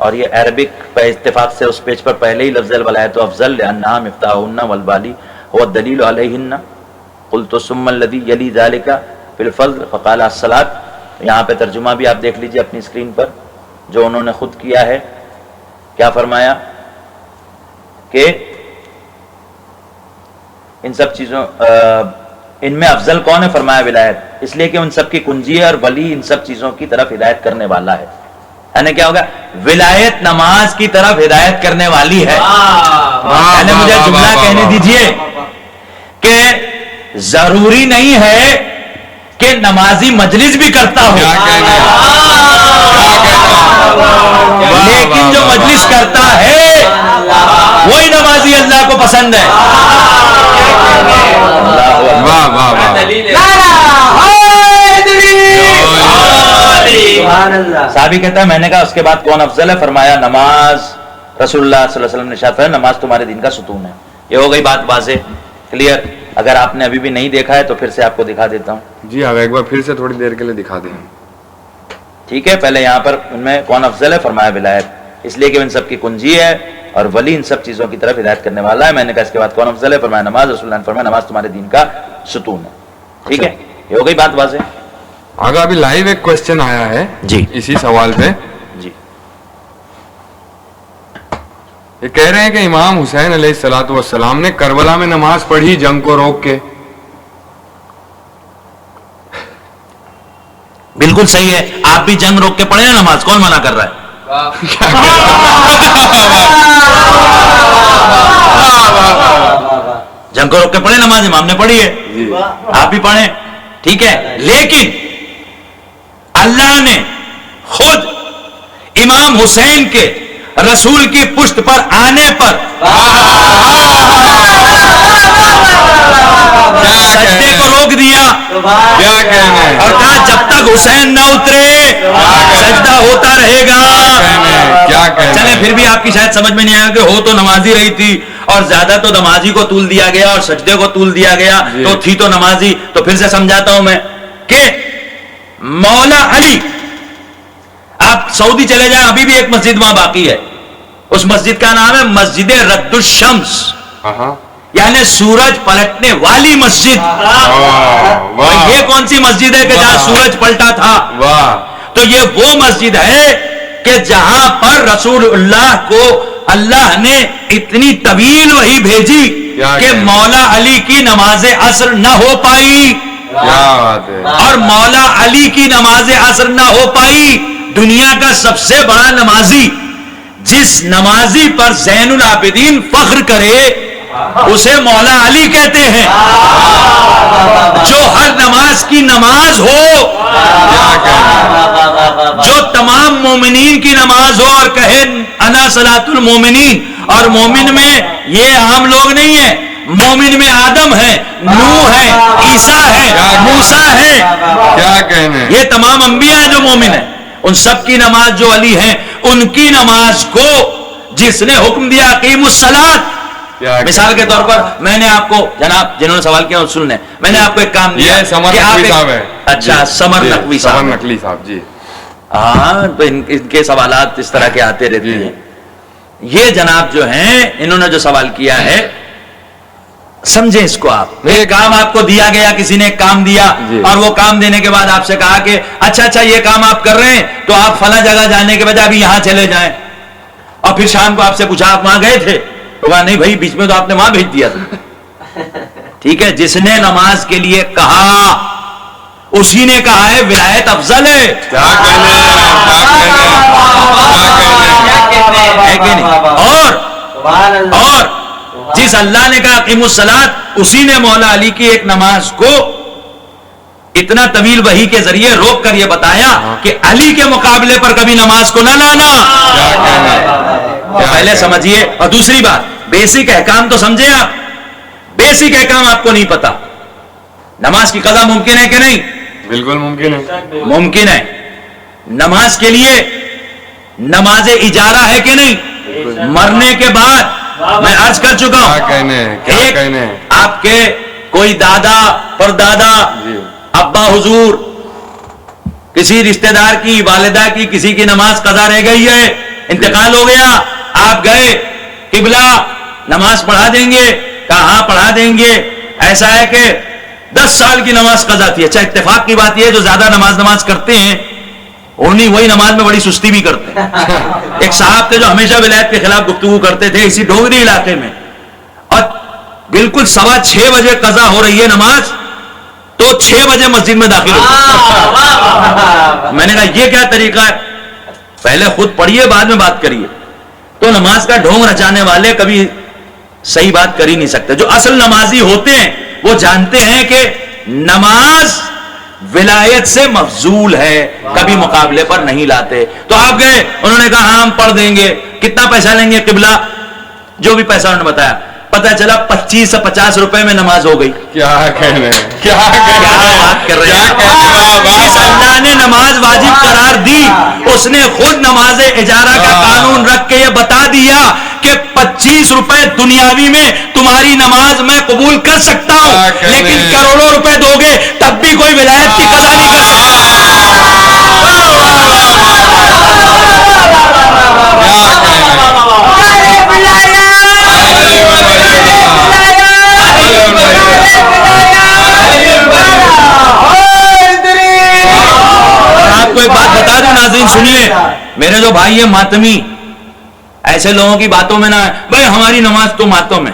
B: اور یہ عربک پہ اتفاق سے اس پیج پر پہلے ہی لفظ الولایت افضل لانہا مفتاحہن والبالی هو الدلیل علیہن قلت ثم الذی یلی ذلک فی الفضل فقال الصلاۃ. یہاں پہ ترجمہ بھی آپ دیکھ لیجئے اپنی اسکرین پر جو انہوں نے خود کیا ہے. کیا فرمایا کہ ان سب چیزوں ان میں افضل کون ہے؟ فرمایا ولایت، اس لیے کہ ان سب کی کنجی ہے اور ولی ان سب چیزوں کی طرف ہدایت کرنے والا ہے. یعنی کیا ہوگا؟ ولایت نماز کی طرف ہدایت کرنے والی ہے. یعنی مجھے جملہ کہنے دیجئے کہ ضروری نہیں ہے کہ نمازی مجلس بھی کرتا ہو، لیکن جو مجلس کرتا ہے وہی نمازی اللہ کو پسند ہے. صحابی کہتا ہے میں نے کہا اس کے بعد کون افضل ہے؟ فرمایا نماز. رسول اللہ صلی اللہ علیہ وسلم نے ارشاد فرمایا نماز تمہارے دین کا ستون ہے. یہ ہو گئی بات واضح، کلیئر. اگر آپ نے ابھی بھی نہیں دیکھا ہے تو پھر سے آپ کو دکھا دیتا ہوں.
A: جی آپ ایک بار پھر سے تھوڑی دیر کے لیے دکھا دیں.
B: ٹھیک ہے. پہلے یہاں پر ان میں کون افضل ہے؟ فرمایا ولایت، اس لیے کہ ان سب کی کنجی ہے اور ولی ان سب چیزوں کی طرف ہدایت کرنے والا ہے. میں نے کہا اس کے بعد کون افضل ہے؟ فرمایا نماز. رسول اللہ نے فرمایا نماز تمہارے دین کا ستون ہے. ٹھیک ہے، یہ ہو گئی بات واضح.
A: آگے ابھی لائیو ایک کوشچن آیا ہے
B: جی
A: اسی سوال پہ.
B: جی
A: یہ کہہ رہے ہیں کہ امام حسین علیہ الصلوۃ والسلام نے کربلا میں نماز پڑھی جنگ کو روک کے.
B: بالکل صحیح ہے. آپ بھی جنگ روک کے پڑھیں نا نماز، کون منع کر رہا ہے؟ جنگ کو روک کے پڑھیں نماز، امام نے پڑھی ہے، آپ بھی پڑھیں. ٹھیک ہے، لیکن اللہ نے خود امام حسین کے رسول کی پشت پر آنے پر سجدے کو روک دیا اور کہا جب تک حسین نہ اترے سجدہ ہوتا رہے گا. چلے پھر بھی آپ کی شاید سمجھ میں نہیں آیا کہ ہو تو نمازی رہی تھی اور زیادہ تو نمازی کو طول دیا گیا اور سجدے کو طول دیا گیا تو تھی تو نمازی. تو پھر سے سمجھاتا ہوں میں کہ مولا علی، آپ سعودی چلے جائیں ابھی بھی ایک مسجد وہاں باقی ہے، اس مسجد کا نام ہے مسجد رد الشمس، یعنی سورج پلٹنے والی مسجد. یہ کون سی مسجد ہے کہ جہاں سورج پلٹا تھا؟ تو یہ وہ مسجد ہے کہ جہاں پر رسول اللہ کو اللہ نے اتنی طویل وحی بھیجی کہ مولا علی کی نماز عصر نہ ہو پائی. اور مولا علی کی نماز عصر نہ ہو پائی. دنیا کا سب سے بڑا نمازی، جس نمازی پر زین العابدین فخر کرے اسے مولا علی کہتے ہیں. جو ہر نماز کی نماز ہو، جو تمام مومنین کی نماز ہو اور کہے انا صلاۃ المومنین. اور مومن میں یہ عام لوگ نہیں ہیں، مومن میں آدم ہے، نوح ہے، عیسیٰ ہے، موسیٰ ہے.
A: کیا کہنے،
B: یہ تمام انبیاء ہیں جو مومن ہیں. ان سب کی نماز جو علی ہیں، ان کی نماز کو جس نے حکم دیا اقیموا الصلاۃ. مثال کے طور پر میں نے آپ کو، جناب جنہوں نے سوال کیا سن لیں، میں نے آپ کو ایک کام دیا.
A: یہ سمر نقوی صاحب ہے.
B: اچھا، سمر نقوی صاحب.
A: سمر نقوی صاحب جی.
B: ہاں، تو ان کے سوالات اس طرح کے آتے رہتے ہیں. یہ جناب جو ہیں انہوں نے جو سوال کیا ہے، سمجھیں اس کو. آپ ایک کام آپ کو دیا گیا، کسی نے ایک کام دیا اور وہ کام دینے کے بعد آپ سے کہا کہ اچھا یہ کام آپ کر رہے ہیں تو آپ فلاں جگہ جانے کے بجائے ابھی یہاں چلے جائیں. اور پھر شام کو آپ سے پوچھا آپ وہاں گئے تھے؟ تو کہا نہیں بھائی، بیچ میں تو آپ نے وہاں بھیج دیا تھا. ٹھیک ہے، جس نے نماز کے لیے کہا اسی نے کہا ہے ولایت افضل ہے. اور جس اللہ نے کہا اقیموا الصلاۃ، اسی نے مولا علی کی ایک نماز کو اتنا طویل وحی کے ذریعے روک کر یہ بتایا کہ علی کے مقابلے پر کبھی نماز کو نہ لانا. پہلے سمجھیے. اور دوسری بات، بیسک احکام تو سمجھے آپ. بیسک احکام آپ کو نہیں پتا. نماز کی قضا ممکن ہے کہ نہیں؟
A: بالکل ممکن ہے.
B: ممکن ہے. نماز کے لیے نماز اجارہ ہے کہ نہیں؟ مرنے کے بعد میں عرض کر چکا ہوں، آپ کے کوئی دادا پردادا، ابا حضور، کسی رشتہ دار کی، والدہ کی، کسی کی نماز قضا رہ گئی ہے، انتقال ہو گیا, آپ گئے قبلہ نماز پڑھا دیں گے, کہا ہاں پڑھا دیں گے. ایسا ہے کہ 10 سال کی نماز قضا تھی. اچھا اتفاق کی بات یہ ہے جو زیادہ نماز کرتے ہیں وہی نماز میں بڑی سستی بھی کرتے ہیں. ایک صاحب تھے جو ہمیشہ ولایت کے خلاف گفتگو کرتے تھے اسی ڈوگری علاقے میں, اور بالکل 6:15 بجے قضا ہو رہی ہے نماز تو 6 بجے مسجد میں داخل ہوتے. میں نے کہا یہ کیا طریقہ ہے, پہلے خود پڑھیے بعد میں بات کریے. تو نماز کا ڈھونگ رچانے والے کبھی صحیح بات کر ہی نہیں سکتے. جو اصل نمازی ہوتے ہیں وہ جانتے ہیں کہ نماز ولایت سے مفضول ہے, کبھی مقابلے پر نہیں لاتے. تو آپ گئے, انہوں نے کہا ہاں ہم پڑھ دیں گے. کتنا پیسہ لیں گے قبلہ, جو بھی پیسہ انہوں نے بتایا. پتہ چلا 25 سے 50 روپے میں نماز ہو گئی.
A: کیا کہنے
B: کیا بات کر رہے ہیں. جس اللہ نے نماز واجب قرار دی اس نے خود نماز اجارہ کا قانون رکھ کے یہ بتا دیا کہ 25 روپے دنیاوی میں تمہاری نماز میں قبول کر سکتا ہوں, لیکن کروڑوں روپے دو گے تب بھی کوئی ولایت کی قضا نہیں کر آپ کو ایک بات بتا دوں ناظرین سنیے, میرے جو بھائی ہیں ماتمی, ایسے لوگوں کی باتوں میں نہ ہے. بھائی ہماری نماز تو ماتم ہے,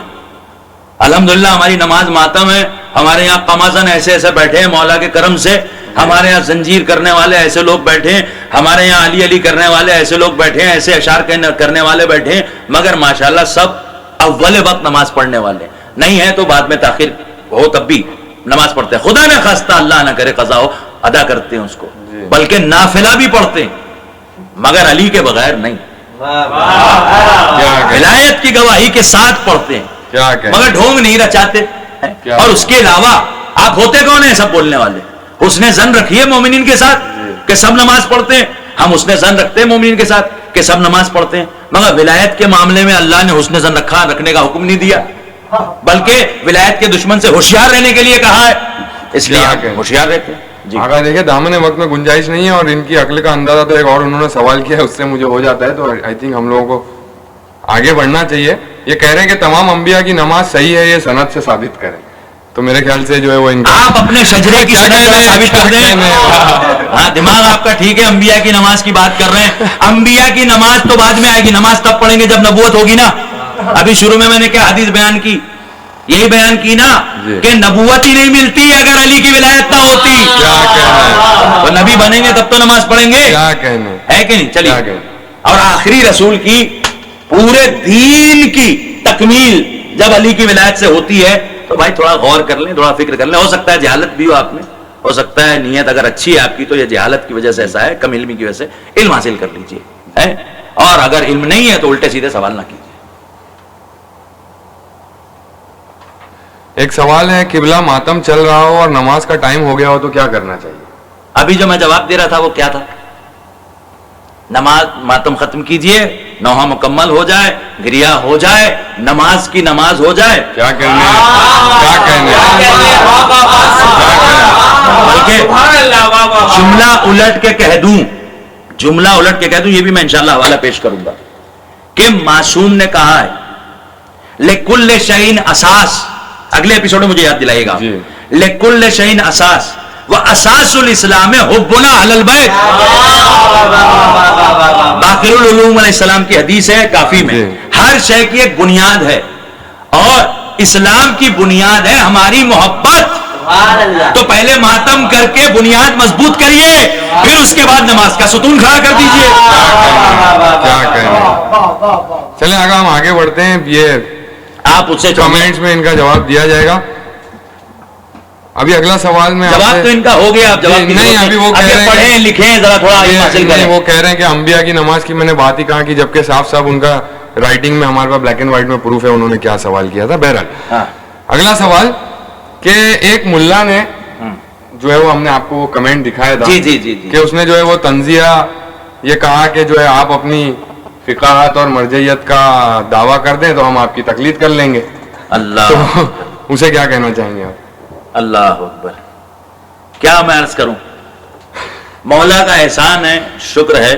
B: الحمدللہ ہماری نماز ماتم ہے. ہمارے یہاں قمازن ایسے ایسے بیٹھے ہیں مولا کے کرم سے, ہمارے یہاں زنجیر کرنے والے ایسے لوگ بیٹھے ہیں, ہمارے یہاں علی علی کرنے والے ایسے لوگ بیٹھے ہیں, ایسے اشعار کرنے والے بیٹھے ہیں, مگر ماشاءاللہ سب اول وقت نماز پڑھنے والے نہیں ہیں. تو بعد میں تاخیر ہو تب بھی نماز پڑھتے ہیں. خدا نہ خواستہ اللہ نہ کرے قضا ہو ادا کرتے ہیں اس کو, بلکہ نافلہ بھی پڑھتے ہیں مگر علی کے بغیر نہیں, ولایت کی گواہی کے ساتھ پڑھتے ہیں مگر ڈھونگ نہیں رچاتے. اور اس کے علاوہ آپ ہوتے کون ہیں سب بولنے والے. حسن ظن رکھیے مومنین کے ساتھ کہ سب نماز پڑھتے ہیں. ہم حسن ظن رکھتے ہیں مومنین کے ساتھ کہ سب نماز پڑھتے ہیں, مگر ولایت کے معاملے میں اللہ نے حسن ظن رکھنے کا حکم نہیں دیا, بلکہ ولایت کے دشمن سے ہوشیار رہنے کے لیے کہا ہے. اس لیے ہوشیار رہتے ہیں.
A: آقا دیکھیں دامن وقت میں گنجائش نہیں ہے, اور ان کی عقل کا اندازہ تو ایک اور انہوں نے سوال کیا ہے اس سے مجھے ہو جاتا ہے. تو آئی تھنک ہم لوگوں کو آگے بڑھنا چاہیے. یہ کہہ رہے ہیں کہ تمام انبیاء کی نماز صحیح ہے, یہ سند سے ثابت کریں. تو میرے خیال سے جو ہے وہ
B: آپ اپنے شجرے کی سند ثابت کر دیں. ہاں دماغ آپ کا ٹھیک ہے, انبیاء کی نماز کی بات کر رہے ہیں. انبیاء کی نماز تو بعد میں آئے گی, نماز تب پڑھیں گے جب نبوت ہوگی نا. ابھی شروع میں نے کیا حدیث بیان کی, یہی بیان کی نا کہ نبوت ہی نہیں ملتی اگر علی کی ولایت نہ ہوتی. تو نبی بنیں گے تب تو نماز پڑھیں گے, ہے کہ نہیں. چلیے, اور آخری رسول کی پورے دین کی تکمیل جب علی کی ولایت سے ہوتی ہے تو بھائی تھوڑا غور کر لیں, تھوڑا فکر کر لیں. ہو سکتا ہے جہالت بھی ہو آپ میں, ہو سکتا ہے نیت اگر اچھی ہے آپ کی تو یہ جہالت کی وجہ سے ایسا ہے, کم علمی کی وجہ سے. علم حاصل کر لیجئے, اور اگر علم نہیں ہے تو الٹے سیدھے سوال نہ کیجیے.
A: ایک سوال ہے, قبلہ ماتم چل رہا ہو اور نماز کا ٹائم ہو گیا ہو تو کیا کرنا چاہیے؟
B: ابھی جو میں جواب دے رہا تھا وہ کیا تھا, نماز ماتم ختم کیجئے, نوحہ مکمل ہو جائے, گریا ہو جائے, نماز کی نماز ہو جائے.
A: کیا کہنے
B: بلکہ جملہ الٹ کے کہہ دوں, یہ بھی میں انشاءاللہ حوالہ پیش کروں گا کہ معصوم نے کہا ہے لِكُلِّ شَيْءٍ اساس, اگلے ایپیسوڈ میں مجھے یاد دلائیے گا, لِكُلِّ شَيْءٍ اساس وَأَسَاسُ الْإِسْلَامِ حُبُّنَا عَلَى الْبَيْتِ. باقر العلوم علیہ السلام کی حدیث ہے کافی میں, ہر شے کی ایک بنیاد ہے اور اسلام کی بنیاد ہے ہماری محبت. تو پہلے ماتم کر کے بنیاد مضبوط کریے, پھر اس کے بعد نماز کا ستون کھڑا کر دیجئے.
A: کیا کہنے. چلیں آگا ہم آگے بڑھتے ہیں. یہ
B: آپ اس سے
A: کمنٹس میں ان کا جواب دیا جائے گا. ابھی اگلا سوال میں
B: جواب تو ان کا ہو گیا, آپ جواب
A: نہیں, ابھی وہ کہہ رہے ہیں
B: پڑھیں لکھیں ذرا تھوڑا حاصل کریں.
A: وہ کہہ رہے ہیں کہ انبیاء کی نماز کی میں نے بات ہی کہا کہ جبکہ صاف صاف ان کا رائٹنگ میں ہمارے پاس بلیک اینڈ وائٹ میں پروف ہے انہوں نے کیا سوال کیا تھا. بہرحال اگلا سوال کہ ایک ملا نے جو ہے وہ ہم نے آپ کو کمنٹ دکھایا تھا کہ اس نے جو ہے وہ تنزیہ یہ کہا کہ جو ہے آپ اپنی فقاہت اور مرجعیت کا دعویٰ کر دیں تو ہم آپ کی تقلید کر لیں گے.
B: اللہ,
A: تو اسے کیا کہنا چاہیں گے آپ؟
B: اللہ اکبر. کیا میں عرض کروں, مولا کا احسان ہے, شکر ہے,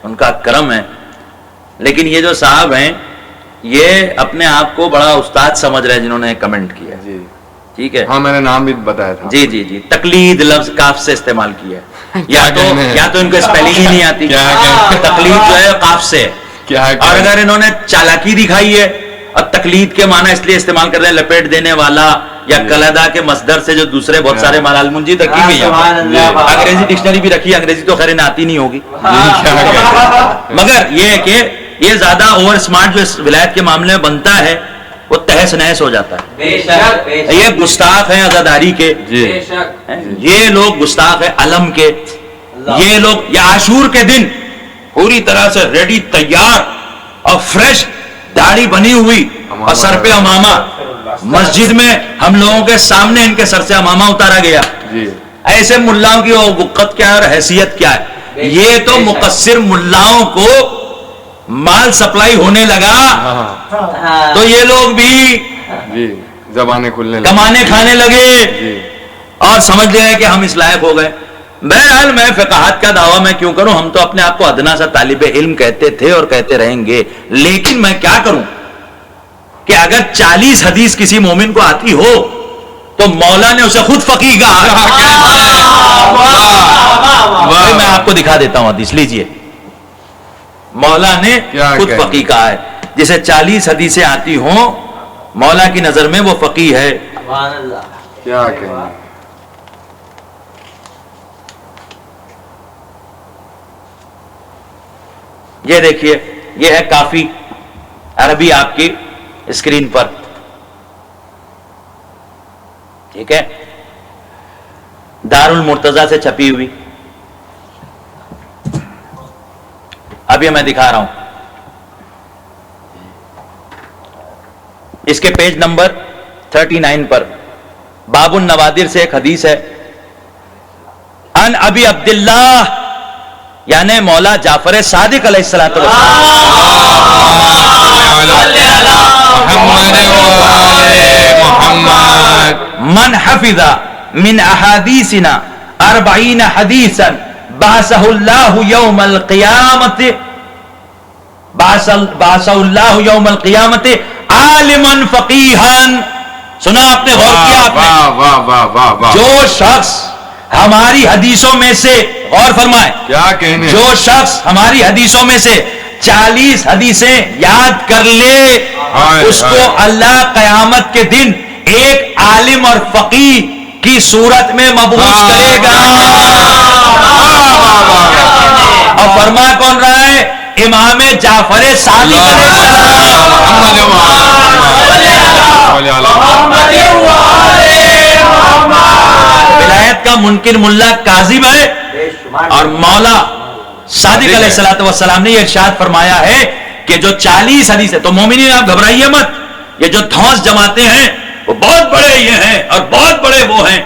B: ان کا کرم ہے لیکن یہ جو صاحب ہیں یہ اپنے آپ کو بڑا استاد سمجھ رہے ہیں جنہوں نے کمنٹ کیا.
A: جی
B: ٹھیک ہے.
A: ہاں میں نے نام بھی بتایا تھا.
B: جی جی جی. تقلید لفظ کاف سے استعمال کیا ہے. یا تو ان کو اسپیلنگ ہی نہیں آتی. تقلید جو ہے کاف سے. اور اگر انہوں نے چالاکی دکھائی ہے اور تقلید کے معنی اس لیے استعمال کر رہے ہیں لپیٹ دینے والا یا کلدا کے مصدر سے جو دوسرے بہت سارے معنی المنجی تک کی گئی. انگریزی ڈکشنری بھی رکھی. انگریزی تو خیر آتی نہیں ہوگی, مگر یہ ہے کہ یہ زیادہ اوور اسمارٹ جو اس ولایت کے معاملے میں بنتا ہے وہ تہس نہس ہو جاتا ہے. یہ گستاخ ہیں عزاداری کے, یہ لوگ گستاخ ہیں علم کے, یہ لوگ یہ عاشور کے دن پوری طرح سے ریڈی تیار اور فریش داڑھی بنی ہوئی اور سر پہ امامہ, مسجد میں ہم لوگوں کے سامنے ان کے سر سے امامہ اتارا گیا. ایسے ملاؤں کی وقت کیا ہے اور حیثیت کیا ہے. یہ تو مقصر ملاؤں کو مال سپلائی ہونے لگا تو یہ لوگ بھی
A: زبانیں کھلنے
B: کمانے کھانے لگے اور سمجھ گئے کہ ہم اس لائق ہو گئے. بہرحال میں فقاہت کا دعویٰ میں کیوں کروں, ہم تو اپنے آپ کو ادنا سا طالب علم کہتے تھے اور کہتے رہیں گے, لیکن میں کیا کروں کہ اگر 40 حدیث کسی مومن کو آتی ہو تو مولا نے اسے خود فقیہ کہا. میں آپ کو دکھا دیتا ہوں حدیث, لیجئے. مولا نے خود فقیہ کہا ہے. جسے 40 حدیثیں آتی ہوں مولا کی نظر میں وہ فقیہ ہے.
A: کیا کہیں.
B: یہ دیکھیے, یہ ہے کافی عربی آپ کی اسکرین پر. ٹھیک ہے, دار المرتضی سے چھپی ہوئی. اب یہ میں دکھا رہا ہوں. اس کے پیج نمبر 39 پر باب النوادر سے ایک حدیث ہے. ان ابی عبداللہ یعنی مولا جعفر صادق علیہ الصلوۃ من حفظ من احادیثنا 40 حدیثا بعثہ اللہ یوم القیامت بعثہ اللہ یوم القیامت عالما فقیہا. سنا آپ نے, غور کیا آپ نے؟ جو شخص ہماری حدیثوں میں سے, غور فرمائے,
A: کیا کہنے,
B: جو شخص ہماری حدیثوں میں سے 40 حدیثیں یاد کر لے اس کو اللہ قیامت کے دن ایک عالم اور فقیہ کی صورت میں مبعوث کرے گا. اور فرما کون رہا ہے؟ امام جعفر صادق علیہ السلام. ولایت کا منکر ملا کاذب ہے اور مولا صادق علیہ السلام نے یہ ارشاد فرمایا ہے کہ جو 40 حدیث ہے, تو مومنین آپ گھبرائیے مت, یہ جو دھوس جماتے ہیں وہ بہت بڑے یہ ہیں اور بہت بڑے وہ ہیں.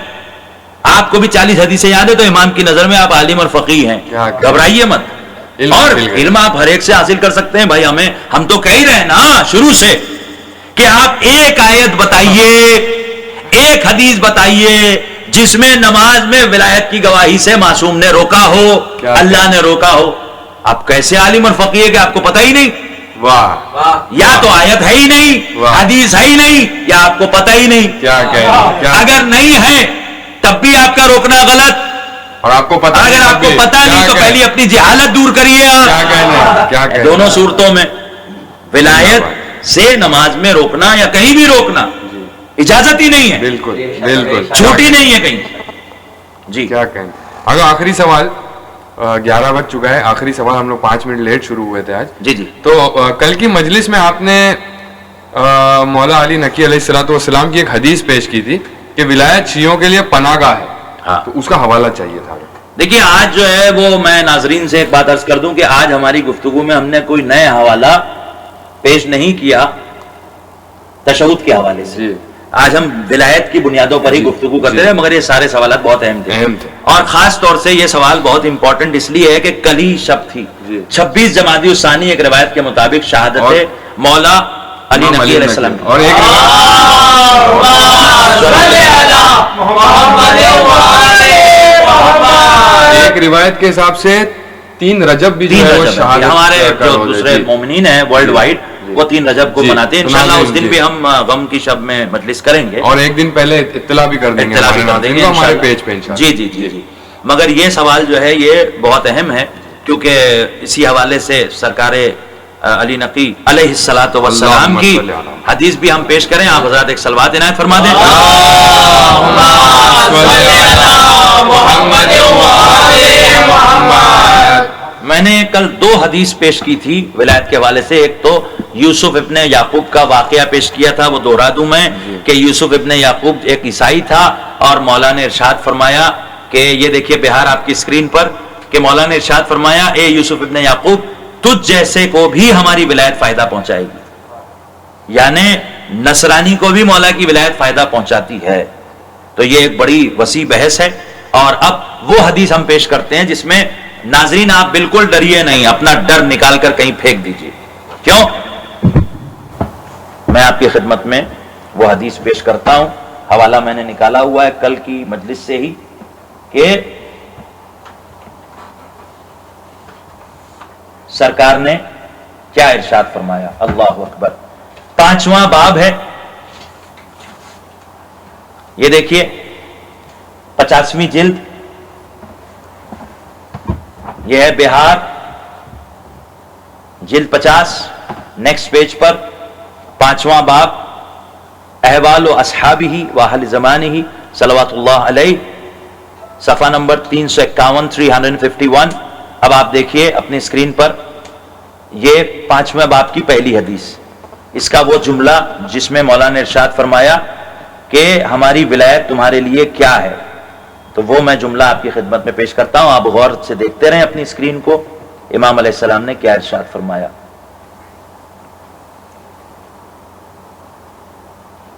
B: آپ کو بھی 40 حدیثیں یاد ہے تو امام کی نظر میں آپ عالم اور فقیہ ہیں, گھبرائیے مت. اور علم آپ ہر ایک سے حاصل کر سکتے ہیں بھائی. ہم تو کہہ ہی رہے ہیں نا شروع سے کہ آپ ایک آیت بتائیے, ایک حدیث بتائیے جس میں نماز میں ولایت کی گواہی سے معصوم نے روکا ہو, اللہ نے روکا ہو. آپ کیسے عالم اور فقیہ ہے کہ آپ کو پتہ ہی نہیں؟ یا تو آیت ہے ہی نہیں, حدیث ہے ہی نہیں, یا آپ کو پتہ ہی نہیں. اگر نہیں ہے تب بھی آپ کا روکنا غلط,
A: اور آپ کو پتہ,
B: اگر آپ کو پتہ نہیں تو پہلی اپنی جہالت دور کریے. دونوں صورتوں میں ولایت سے نماز میں روکنا یا کہیں بھی روکنا اجازت ہی نہیں ہے,
A: بالکل بالکل
B: چھوٹی نہیں ہے کہیں. جی
A: کیا کہیں. اگر آخری سوال, 11 بج چکا ہے, آخری سوال, ہم لوگ 5 منٹ لیٹ شروع ہوئے تھے آج.
B: جی جی.
A: تو کل کی مجلس میں آپ نے مولا علی نقی علیہ السلام کی ایک حدیث پیش کی تھی کہ ولایت شیعوں کے لیے پناہ گاہ ہے. تو اس کا حوالہ چاہیے تھا.
B: دیکھیے آج جو ہے وہ میں ناظرین سے ایک بات عرض کر دوں کہ آج ہماری گفتگو میں ہم نے کوئی نئے حوالہ پیش نہیں کیا تشہد کے حوالے سے. آج ہم ولایت کی بنیادوں پر ہی گفتگو کرتے ہیں, مگر یہ سارے سوالات بہت اہم تھے. اور خاص طور سے یہ سوال بہت امپورٹنٹ اس لیے ہے کہ کل ہی شب تھی 26 جمادی الثانی, ایک روایت کے مطابق شہادت مولا علی نقی علیہ السلام.
A: اور ایک روایت کے حساب سے 3 رجب بھی جو
B: تین
A: ہے وہ
B: رجب ہے۔
A: شہادت
B: ہمارے
A: کا
B: جو
A: روز ہے۔
B: دوسرے
A: جی۔
B: مومنین ہیں ورلڈ وائڈ وہ 3 رجب کو
A: جی،
B: مناتے ہیں انشاءاللہ اس دن
A: جی۔
B: بھی ہم غم کی شب میں مجلس کریں گے،
A: اور ایک دن پہلے اطلاع بھی کر دیں گے
B: اطلاع بھی
A: ہمارے
B: کر دیں
A: ناظرین
B: گے
A: کو ہمارے
B: انشاءاللہ۔
A: پیج پہ انشاءاللہ۔
B: جی جی جی جی۔ مگر یہ سوال جو ہے یہ بہت اہم ہے، کیونکہ اسی حوالے سے سرکار علی نقی علیہ الصلوۃ والسلام
A: اللہم
B: کی
A: صلی علی
B: حدیث بھی ہم پیش کریں۔ آپ حضرات ایک صلوات عنایت فرما دیں۔ میں نے کل 2 حدیث پیش کی تھی ولایت کے حوالے سے، ایک تو یوسف ابن یعقوب کا واقعہ پیش کیا تھا، وہ دوہرا دوں میں کہ یوسف ابن یعقوب ایک عیسائی تھا اور مولا نے ارشاد فرمایا کہ یہ دیکھیے بہار آپ کی اسکرین پر کہ مولا نے ارشاد فرمایا اے یوسف ابن یعقوب تجھ جیسے کو بھی ہماری ولایت فائدہ پہنچائے گی، یعنی نصرانی کو بھی مولا کی ولایت فائدہ پہنچاتی ہے۔ تو یہ ایک بڑی وسیع بحث ہے، اور اب وہ حدیث ہم پیش کرتے ہیں جس میں ناظرین آپ بالکل ڈریے نہیں، اپنا ڈر نکال کر کہیں پھینک دیجئے۔ کیوں؟ میں آپ کی خدمت میں وہ حدیث پیش کرتا ہوں، حوالہ میں نے نکالا ہوا ہے کل کی مجلس سے ہی کہ سرکار نے کیا ارشاد فرمایا۔ اللہ اکبر۔ 5واں باب ہے، یہ دیکھیے 50ویں جلد، یہ ہے بہار جلد 50، نیکسٹ پیج پر 5واں باب، احوال و اصحابہ و اہل زمانہ صلوات اللہ علیہ، صفحہ نمبر 351 351۔ اب آپ دیکھیے اپنی اسکرین پر، یہ 5ویں باب کی پہلی حدیث، اس کا وہ جملہ جس میں مولا نے ارشاد فرمایا کہ ہماری ولایت تمہارے لیے کیا ہے، تو وہ میں جملہ آپ کی خدمت میں پیش کرتا ہوں، آپ غور سے دیکھتے رہیں اپنی اسکرین کو، امام علیہ السلام نے کیا ارشاد فرمایا۔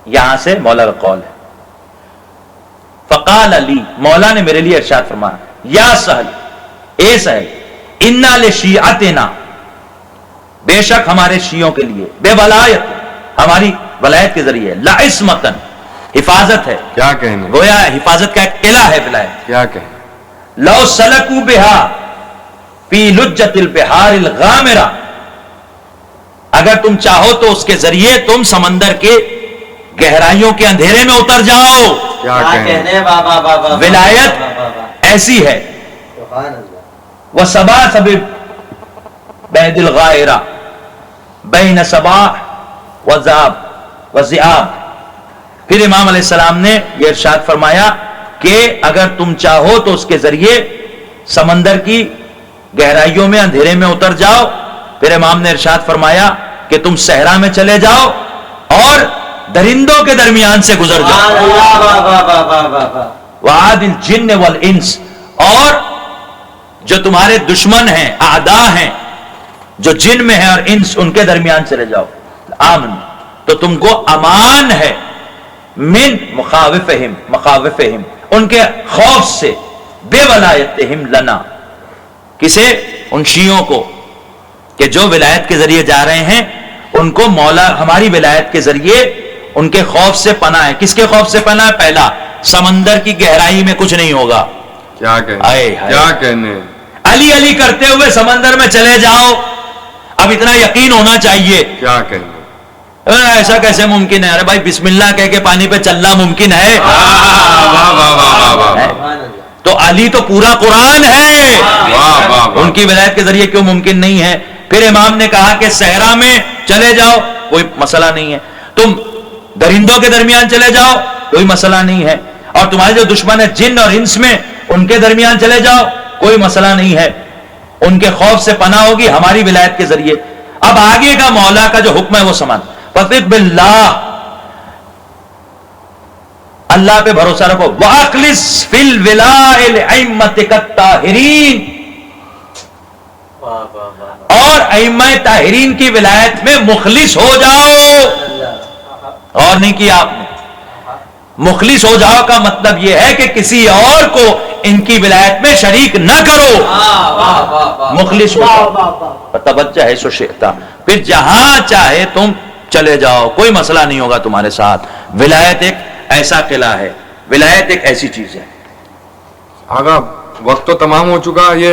B: یہاں سے مولا کا قول ہے، فقال علی، مولا نے میرے لیے ارشاد فرمایا، یا سہل، اے سہل، انا لشیعتنا، بے شک ہمارے شیعوں کے لیے، بے ولایت، ہماری ولایت کے ذریعے، لعصمتن، حفاظت ہے،
A: کیا کہنے،
B: گویا حفاظت کا ایک قلعہ ہے ولایت،
A: کیا کہیں،
B: لو سلکوا بہا فی لجۃ البحار الغامرہ، اگر تم چاہو تو اس کے ذریعے تم سمندر کے گہرائیوں کے اندھیرے میں اتر جاؤ۔
A: کیا کہیں،
C: کہنے بابا بابا
B: ولایت ایسی ہے،
C: سبحان اللہ۔
B: وَسَبَاسَ بِبَيْدِ الْغَائِرَةِ بَيْنَ صَبَاحٍ وَذِئَابٍ۔ پھر امام علیہ السلام نے یہ ارشاد فرمایا کہ اگر تم چاہو تو اس کے ذریعے سمندر کی گہرائیوں میں اندھیرے میں اتر جاؤ۔ پھر امام نے ارشاد فرمایا کہ تم صحرا میں چلے جاؤ اور درندوں کے درمیان سے گزر جاؤ۔
C: سبحان اللہ، بابا بابا بابا۔
B: وعاد الجن والانس، اور جو تمہارے دشمن ہیں، اعداء ہیں، جو جن میں ہیں اور انس، ان کے درمیان چلے جاؤ۔ آمن، تو تم کو امان ہے، من مخاوفہم، ان کے خوف سے، بے ولایتہم لنا، کسے؟ ان شیعوں کو، کہ جو ولایت کے ذریعے جا رہے ہیں ان کو مولا ہماری ولایت کے ذریعے ان کے خوف سے پناہ ہے۔ کس کے خوف سے پناہ ہے؟ پہلا، سمندر کی گہرائی میں کچھ نہیں ہوگا۔
A: کیا کہیں،
B: آئے ہائے۔
A: کیا کہنے،
B: علی علی کرتے ہوئے سمندر میں چلے جاؤ، اب اتنا یقین ہونا چاہیے۔
A: کیا کہیں،
B: ایسا کیسے ممکن ہے؟ ارے بھائی بسم اللہ کہہ کے پانی پہ چلنا ممکن ہے؟
A: واہ واہ واہ واہ واہ،
C: سبحان اللہ۔
B: تو علی تو پورا قرآن ہے،
A: واہ واہ واہ،
B: ان کی ولایت کے ذریعے کیوں ممکن نہیں ہے؟ پھر امام نے کہا کہ صحرا میں چلے جاؤ، کوئی مسئلہ نہیں ہے، تم درندوں کے درمیان چلے جاؤ، کوئی مسئلہ نہیں ہے، اور تمہارے جو دشمن ہے جن اور انس میں، ان کے درمیان چلے جاؤ، کوئی مسئلہ نہیں ہے، ان کے خوف سے پناہ ہوگی ہماری ولایت کے ذریعے۔ اب آگے کا مولا کا جو حکم ہے وہ سمان، فَثِق بِاللَّهِ، اللہ پہ بھروسہ رکھو، وَأَخْلِصْ فِي الْوِلَاءِ لِأَئِمَّتِكَ الطَّاهِرِينَ،
C: واہ واہ واہ۔
B: اور ائمہ طاہرین کی ولایت میں مخلص ہو جاؤ۔ اور نہیں کیا آپ نے، مخلص ہو جاؤ کا مطلب یہ ہے کہ کسی اور کو ان کی ولایت میں شریک نہ کرو، مخلص ہو جاؤ۔ توجہ ہے سو شئتا، پھر جہاں چاہے تم چلے جاؤ، کوئی مسئلہ نہیں ہوگا تمہارے ساتھ۔ ولایت ایک ایسا قلعہ ہے، ولایت ایک ایسی چیز ہے۔
A: آقا وقت تو تمام ہو چکا، یہ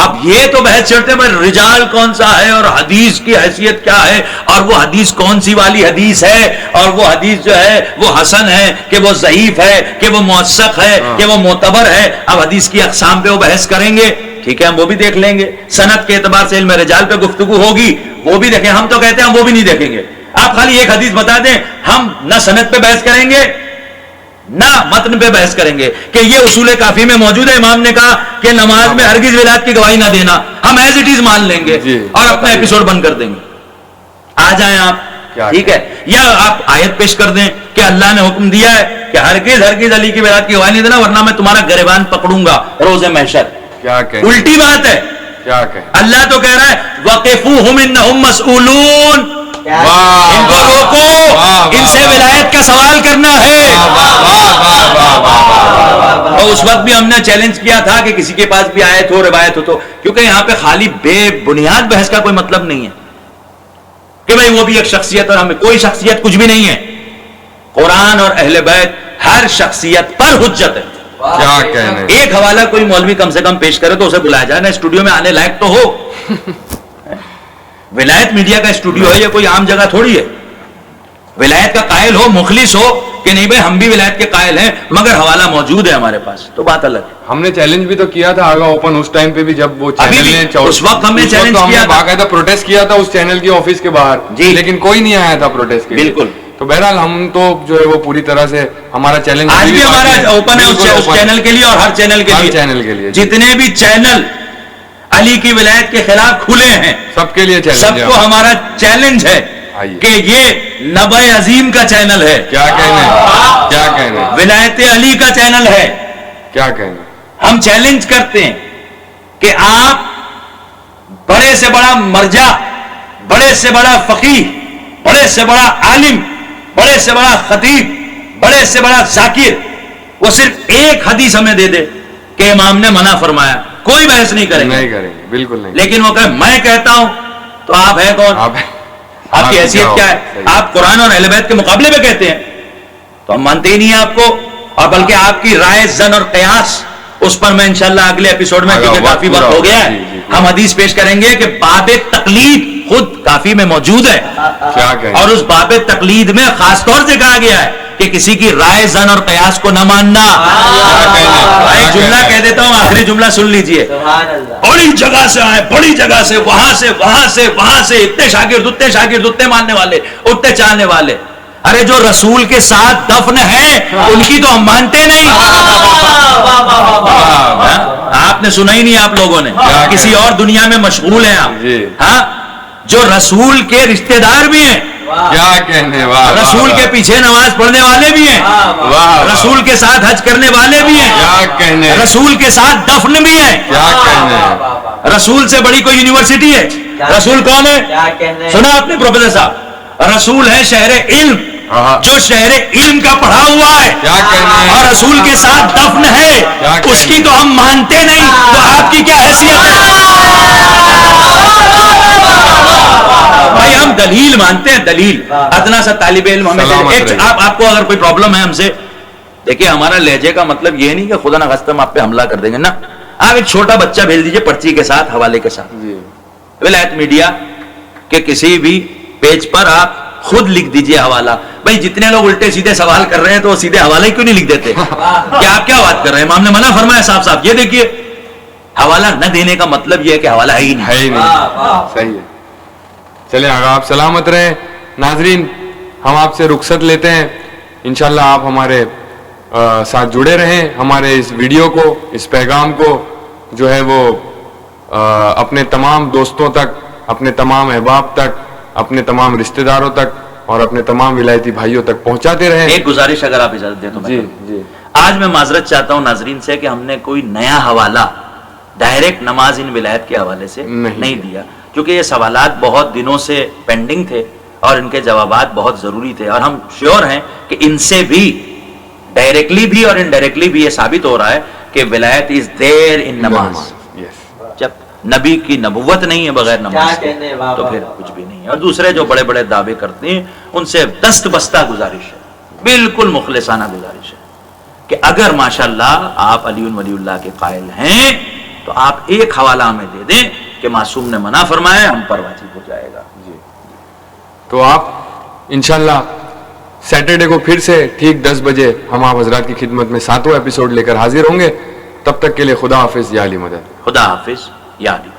B: اب یہ تو بحث چلتے ہیں رجال کون سا ہے اور حدیث کی حیثیت کیا ہے اور وہ حدیث کون سی والی حدیث ہے اور وہ حدیث جو ہے وہ حسن ہے کہ وہ ضعیف ہے کہ وہ موثق ہے کہ وہ معتبر ہے. اب حدیث کی اقسام پہ وہ بحث کریں گے, ٹھیک ہے, ہم وہ بھی دیکھ لیں گے. سند کے اعتبار سے علم رجال پہ گفتگو ہوگی, وہ بھی دیکھیں. ہم تو کہتے ہیں ہم وہ بھی نہیں دیکھیں گے. آپ خالی ایک حدیث بتا دیں, ہم نہ سند پہ بحث کریں گے نہ متن پہ بحث کریں گے کہ یہ اصول کافی میں موجود ہے, امام نے کہا کہ نماز میں ہرگز ولایت کی گواہی نہ دینا, ہم ایز اٹ از مان لیں گے اور اپنا ایپیسوڈ بند کر دیں گے. آ جائیں آپ, ٹھیک ہے, یا آپ آیت پیش کر دیں کہ اللہ نے حکم دیا ہے کہ ہرگز ہرگز علی کی ولایت کی گواہی نہیں دینا ورنہ میں تمہارا گریبان پکڑوں گا روز محشر.
A: کیا کہ
B: الٹی بات ہے.
A: کیا کہ
B: اللہ تو کہہ رہا ہے وَقِفُوهُمْ إِنَّهُمْ مَسْئُولُونَ, ان کو روکو, ان سے ولایت کا سوال کرنا ہے. اور اس وقت بھی ہم نے چیلنج کیا تھا کہ کسی کے پاس بھی آیت ہو روایت ہو تو, کیونکہ یہاں پہ خالی بے بنیاد بحث کا کوئی مطلب نہیں ہے کہ بھئی وہ بھی ایک شخصیت اور ہمیں کوئی شخصیت کچھ بھی نہیں ہے. قرآن اور اہل بیت ہر شخصیت پر حجت ہے.
A: کیا کہنے,
B: ایک حوالہ کوئی مولوی کم سے کم پیش کرے تو اسے بلایا جائے نا, اسٹوڈیو میں آنے لائق تو ہو. ولایت میڈیا کا اسٹوڈیو ہے, یہ کوئی عام جگہ تھوڑی ہے. ولایت کا قائل ہو, مخلص ہو کہ نہیں بھائی ہم بھی ولایت کے قائل ہیں مگر حوالہ موجود ہے ہمارے پاس, تو بات الگ ہے.
A: ہم نے چیلنج بھی تو کیا تھا آگا اوپن اس ٹائم پہ بھی, جب وہ چینل نے
B: اس وقت ہم نے چیلنج کیا تھا,
A: باقاعدہ پروٹیسٹ کیا تھا اس چینل کی آفس کے باہر, لیکن کوئی نہیں آیا تھا پروٹیسٹ کے.
B: بالکل.
A: تو بہرحال ہم تو جو ہے وہ پوری طرح سے ہمارا چیلنج
B: آج بھی ہمارا اوپن ہے اس چینل کے لیے اور ہر چینل کے لیے. جتنے بھی چینل علی کی ولایت کے خلاف کھلے ہیں
A: سب کے لیے
B: سب کو ہمارا چیلنج ہے کہ یہ نبع عظیم کا چینل ہے.
A: کیا کہنے, کیا کہنے,
B: ولایت علی کا چینل ہے.
A: کیا کہنے,
B: ہم چیلنج کرتے ہیں کہ آپ بڑے سے بڑا مرجع, بڑے سے بڑا فقیہ, بڑے سے بڑا عالم, بڑے سے بڑا خطیب, بڑے سے بڑا ذاکر, وہ صرف ایک حدیث ہمیں دے دے کہ امام نے منع فرمایا, کوئی بحث نہیں کریں گے,
A: بالکل نہیں.
B: لیکن وہ کہ میں کہتا ہوں تو آپ ہیں کون, آپ کی حیثیت کیا ہے, آپ قرآن اور اہل بیت کے مقابلے میں کہتے ہیں تو ہم مانتے ہی نہیں ہیں آپ کو. اور بلکہ آپ کی رائے زن اور قیاس اس پر میں انشاءاللہ اگلے ایپیسوڈ میں, کیونکہ کافی وقت ہو گیا ہے, ہم حدیث پیش کریں گے کہ باب تقلید خود کافی میں موجود ہے, اور اس باب تقلید میں خاص طور سے کہا گیا ہے کہ کسی کی رائے زن اور قیاس کو نہ ماننا. ایک جملہ کہہ دیتا ہوں, آخری جملہ سن لیجئے. بڑی جگہ سے آئے, بڑی جگہ سے, وہاں سے وہاں سے وہاں سے, اتنے شاگرد اتنے ماننے والے, اتنے چاہنے والے. ارے جو رسول کے ساتھ دفن ہے ان کی تو ہم مانتے نہیں. آپ نے سنا ہی نہیں, آپ لوگوں نے, کسی اور دنیا میں مشغول ہیں آپ. ہاں, جو رسول کے رشتہ دار بھی ہیں,
A: کیا کہنے,
B: رسول کے پیچھے نماز پڑھنے والے بھی ہیں, رسول کے ساتھ حج کرنے والے بھی ہیں,
A: کیا کہنے,
B: رسول کے ساتھ دفن بھی ہیں.
A: کیا کہنے,
B: رسول سے بڑی کوئی یونیورسٹی ہے؟ رسول کون ہے؟ سنا آپ نے پروفیسر صاحب, رسول ہے شہر علم, جو شہر علم کا پڑھا ہوا ہے, اور رسول کے ساتھ دفن ہے, اس کی تو ہم مانتے نہیں, تو آپ کی کیا حیثیت ہے بھائی؟ ہم دلیل مانتے ہیں, دلیل. ادنا سا طالب علم ہمیں, آپ کو اگر کوئی پرابلم ہے ہم سے, دیکھیں ہمارا لہجے کا مطلب یہ نہیں کہ خدا نہ خواستہ ہم آپ پہ حملہ کر دیں گے نا. آپ ایک چھوٹا بچہ بھیج دیجئے پرچی کے ساتھ, حوالے کے ساتھ, ولایت میڈیا کے کسی بھی پیج پر آپ خود لکھ دیجئے حوالہ. بھائی جتنے لوگ الٹے سیدھے سوال کر رہے ہیں تو وہ سیدھے حوالہ ہی کیوں نہیں لکھ دیتے؟ کہ آپ کیا بات کر رہے ہیں, امام نے منع فرمایا صاحب صاحب. یہ دیکھیے, حوالہ نہ دینے کا مطلب یہ ہے کہ حوالہ ہے ہی نہیں.
A: صحیح ہے. چلیں آگا, آپ سلامت رہیں. ناظرین, ہم آپ سے رخصت لیتے ہیں. انشاءاللہ آپ ہمارے ساتھ جڑے رہیں, ہمارے اس ویڈیو کو, اس پیغام کو جو ہے وہ اپنے تمام دوستوں تک, اپنے تمام احباب تک, اپنے تمام رشتہ داروں تک اور اپنے تمام ولایتی بھائیوں تک پہنچاتے رہیں. ایک
B: گزارش اگر آپ اجازت دیں تو
A: جی جی,
B: آج میں معذرت چاہتا ہوں ناظرین سے کہ ہم نے کوئی نیا حوالہ ڈائریکٹ نماز ان ولایت کے حوالے سے نہیں دیا, کیونکہ یہ سوالات بہت دنوں سے پینڈنگ تھے اور ان کے جوابات بہت ضروری تھے, اور ہم شیور ہیں کہ ان سے بھی ڈائریکٹلی بھی اور انڈائریکٹلی بھی یہ ثابت ہو رہا ہے کہ ولایت از دیر ان نماز. جب نبی کی نبوت نہیں ہے بغیر نماز تو پھر کچھ بھی نہیں ہے. اور دوسرے جو بڑے بڑے دعوے کرتے ہیں ان سے دست بستہ گزارش ہے, بالکل مخلصانہ گزارش ہے کہ اگر ماشاءاللہ آپ علی ولی اللہ کے قائل ہیں تو آپ ایک حوالہ ہمیں دے دیں کہ معصوم نے منع فرمایا ہے، ہم پر واجب ہو جائے گا.
A: تو آپ انشاءاللہ سیٹرڈے کو پھر سے ٹھیک 10 بجے ہم آپ حضرات کی خدمت میں 7واں ایپیسوڈ لے کر حاضر ہوں گے. تب تک کے لیے خدا حافظ یا علی مدد.
B: خدا حافظ یا علی.